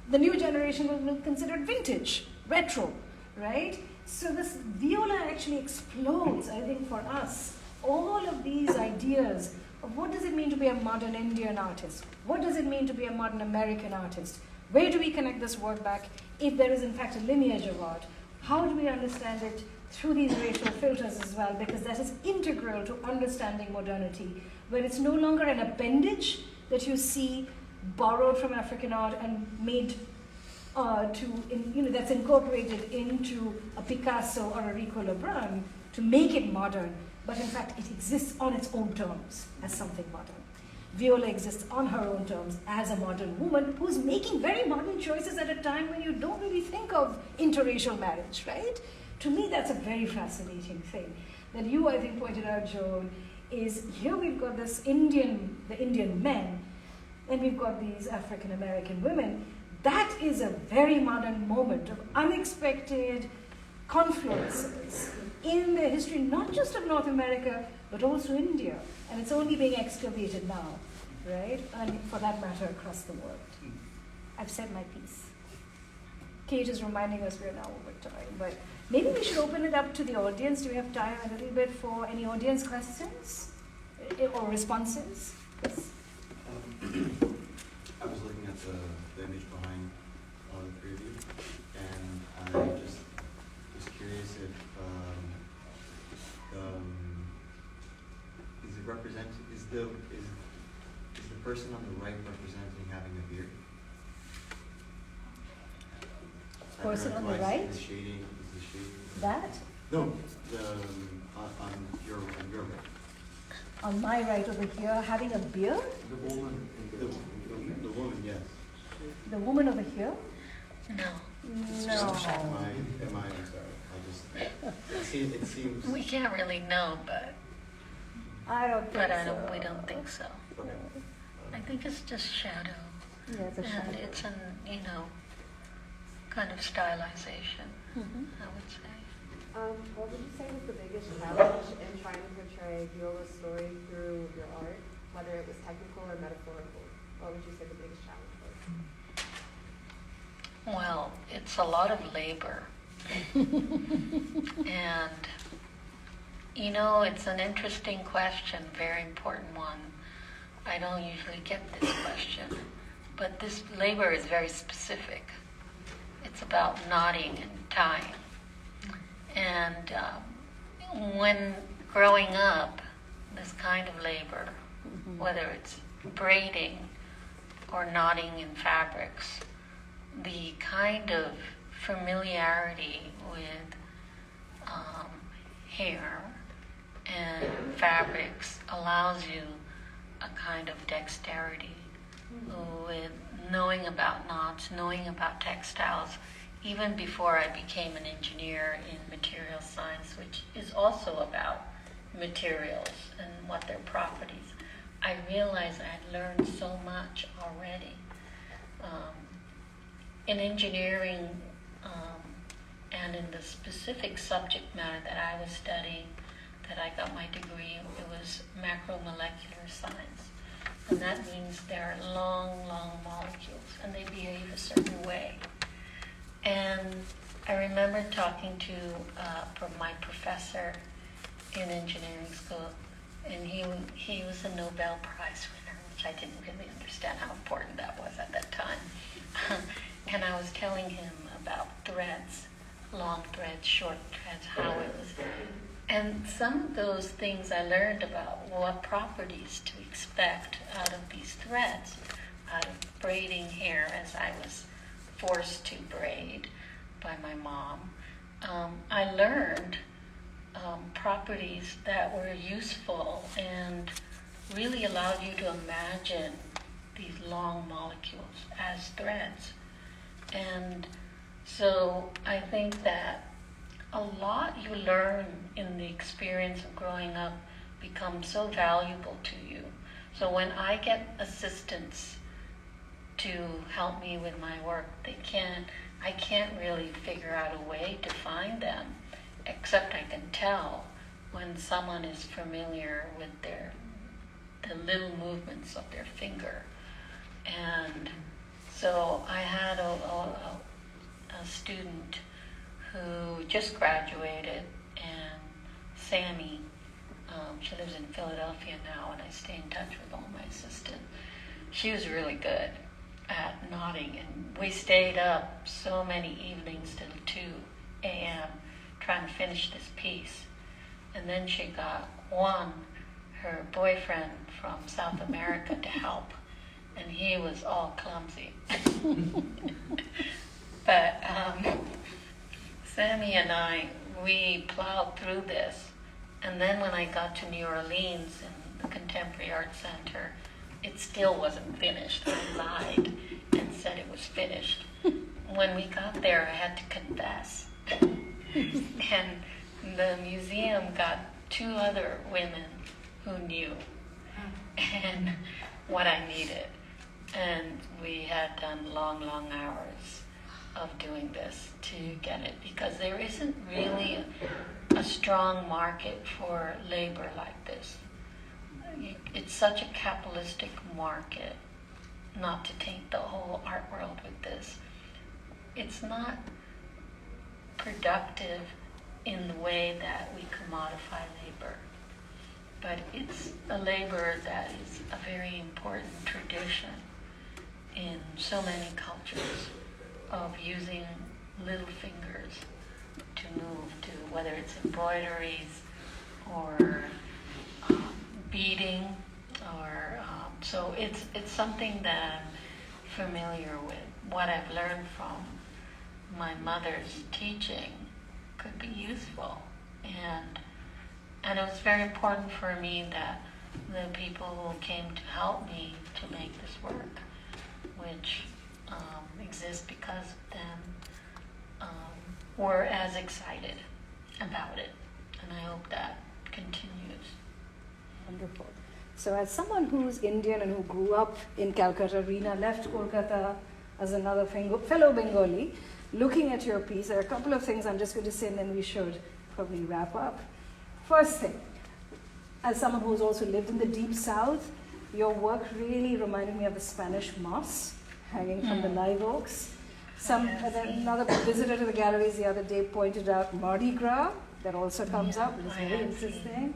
the new generation will consider it vintage, retro, right? So this Viola actually explodes, I think, for us, all of these ideas of what does it mean to be a modern Indian artist? What does it mean to be a modern American artist? Where do we connect this work back if there is in fact a lineage of art? How do we understand it through these racial filters as well? Because that is integral to understanding modernity, where it's no longer an appendage that you see borrowed from African art and made that's incorporated into a Picasso or a Rico Lebrun to make it modern, but in fact it exists on its own terms as something modern. Viola exists on her own terms as a modern woman who's making very modern choices at a time when you don't really think of interracial marriage, right? To me, that's a very fascinating thing. That you, I think, pointed out, Joan, is here we've got the Indian men, and we've got these African American women. That is a very modern moment of unexpected confluences in the history, not just of North America, but also India. And it's only being excavated now, right? And for that matter, across the world. I've said my piece. Kate is reminding us we're now over time, but maybe we should open it up to the audience. Do we have time a little bit for any audience questions or responses? Yes. I was looking at the image behind the three of you, and I just was curious if is the person on the right representing having a beard? Person on the Otherwise, right? Is the shading? That? No, the on your right. On my right over here, having a beard? The woman. The woman, yes. The woman over here? No. No. I'm sorry. It seems. We can't really know, but I don't think so. we don't think so. Okay. I think it's just shadow. Yeah, it's a shadow. And it's an, kind of stylization, I would say. What would you say was the biggest challenge in trying to portray Viola's story through your art, whether it was technical or metaphorical? What would you say the biggest challenge was? Well, it's a lot of labor. And, it's an interesting question, very important one. I don't usually get this question, but this labor is very specific. It's about knotting and tying. And when growing up, this kind of labor, whether it's braiding or knotting in fabrics, the kind of familiarity with hair and fabrics allows you a kind of dexterity with knowing about knots, knowing about textiles, even before I became an engineer in material science, which is also about materials and what their properties. I realized I had learned so much already. In engineering and in the specific subject matter that I was studying, that I got my degree, it was macromolecular science. And that means there are long, long molecules, and they behave a certain way. And I remember talking to my professor in engineering school, and he was a Nobel Prize winner, which I didn't really understand how important that was at that time. And I was telling him about threads, long threads, short threads, how it was. And some of those things I learned about what properties to expect out of these threads, out of braiding hair as I was forced to braid by my mom. I learned properties that were useful and really allowed you to imagine these long molecules as threads. And so I think that a lot you learn in the experience of growing up becomes so valuable to you. So when I get assistants to help me with my work, I can't really figure out a way to find them, except I can tell when someone is familiar with the little movements of their finger. And so I had a student who just graduated, and Sammy, she lives in Philadelphia now, and I stay in touch with all my assistants. She was really good at knotting, and we stayed up so many evenings till 2 a.m. trying to finish this piece. And then she got her boyfriend from South America to help, and he was all clumsy. But Sammy and we plowed through this. And then when I got to New Orleans in the Contemporary Art Center, it still wasn't finished. I lied and said it was finished. When we got there, I had to confess. And the museum got 2 other women who knew and what I needed. And we had done long, long hours of doing this to get it, because there isn't really a strong market for labor like this. It's such a capitalistic market, not to taint the whole art world with this. It's not productive in the way that we commodify labor, but it's a labor that is a very important tradition in so many cultures. of using little fingers to move to, whether it's embroideries or beading, or so it's something that I'm familiar with. What I've learned from my mother's teaching could be useful, and it was very important for me that the people who came to help me to make this work, which exists because of them, were as excited about it, and I hope that continues. Wonderful. So as someone who's Indian and who grew up in Calcutta, Rina left Kolkata as another fellow Bengali. Looking at your piece, there are a couple of things I'm just going to say and then we should probably wrap up. First thing, as someone who's also lived in the deep south, your work really reminded me of the Spanish moss hanging from the live oaks. Another visitor to the galleries the other day pointed out Mardi Gras, that also comes up, which is very interesting.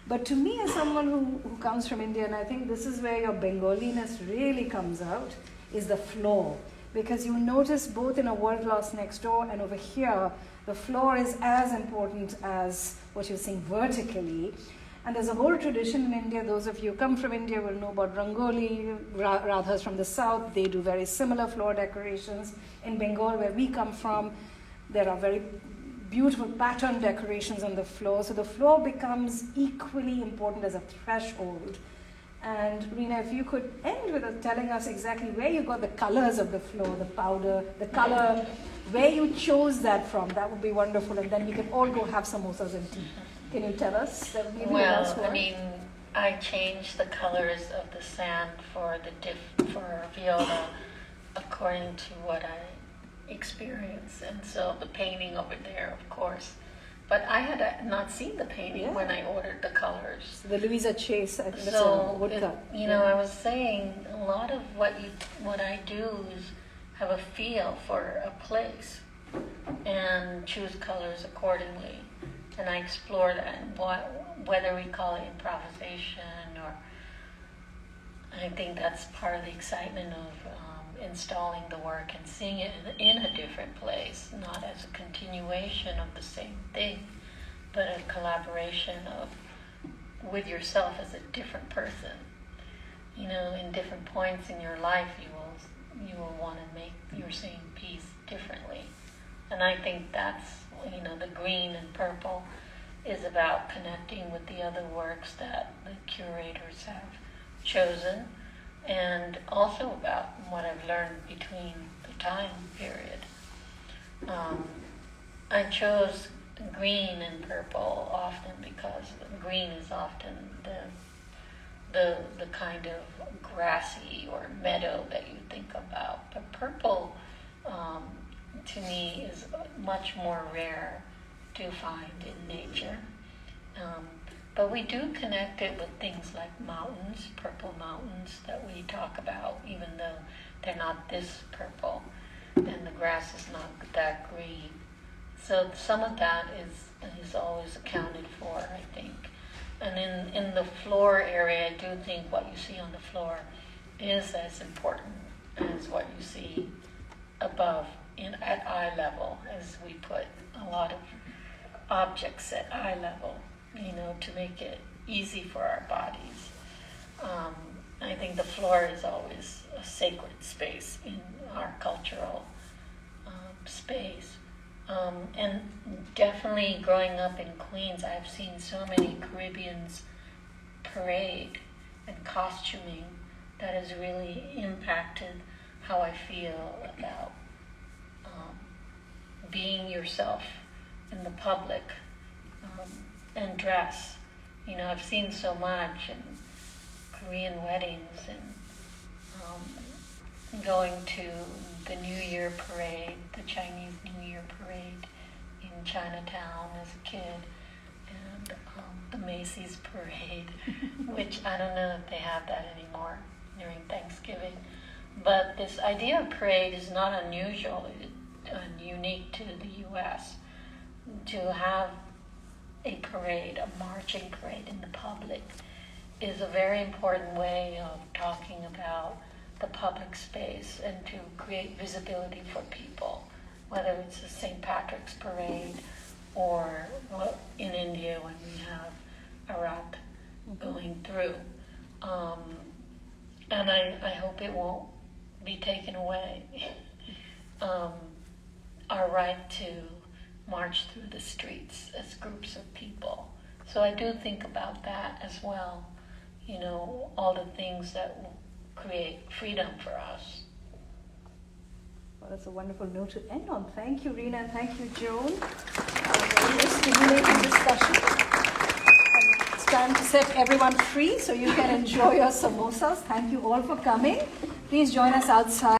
But to me, as someone who comes from India, and I think this is where your Bengaliness really comes out, is the floor. Because you notice both in A World Lost Next Door and over here, the floor is as important as what you're seeing vertically. And there's a whole tradition in India. Those of you who come from India will know about Rangoli. Radhas from the south, they do very similar floor decorations. In Bengal, where we come from, there are very beautiful pattern decorations on the floor. So the floor becomes equally important as a threshold. And Rina, if you could end with telling us exactly where you got the colors of the floor, the powder, the color, where you chose that from, that would be wonderful. And then we can all go have samosas and tea. Can you tell us? That would be Well, I mean, I changed the colors of the sand for Viola according to what I experienced, and so the painting over there, of course. But I had not seen the painting when I ordered the colors. So the Louisa Chase, I think that's So a woodcut. I was saying a lot of what I do is have a feel for a place and choose colors accordingly. And I explore that, whether we call it improvisation or, I think that's part of the excitement of installing the work and seeing it in a different place, not as a continuation of the same thing, but a collaboration with yourself as a different person. In different points in your life, you will want to make your same piece differently. And I think that's, the green and purple is about connecting with the other works that the curators have chosen, and also about what I've learned between the time period. I chose green and purple often because green is often the kind of grassy or meadow that you think about. But purple, to me, is much more rare to find in nature. But we do connect it with things like mountains, purple mountains that we talk about, even though they're not this purple, and the grass is not that green. So some of that is always accounted for, I think. And in the floor area, I do think what you see on the floor is as important as what you see above at eye level, as we put a lot of objects at eye level, to make it easy for our bodies. I think the floor is always a sacred space in our cultural space. And definitely growing up in Queens, I've seen so many Caribbeans parade and costuming that has really impacted how I feel about being yourself in the public and dress. I've seen so much in Korean weddings and going to the New Year parade, the Chinese New Year parade in Chinatown as a kid, and the Macy's parade, which I don't know if they have that anymore during Thanksgiving. But this idea of parade is not unusual and unique to the U.S. To have a parade, a marching parade in the public, is a very important way of talking about the public space and to create visibility for people, whether it's the St. Patrick's Parade or in India when we have Iraq going through. And I hope it won't be taken away. Our right to march through the streets as groups of people. So I do think about that as well. You know, all the things that will create freedom for us. Well, that's a wonderful note to end on. Thank you, Rina, and thank you, Joan. Very stimulating discussion. And it's time to set everyone free so you can enjoy your samosas. Thank you all for coming. Please join us outside.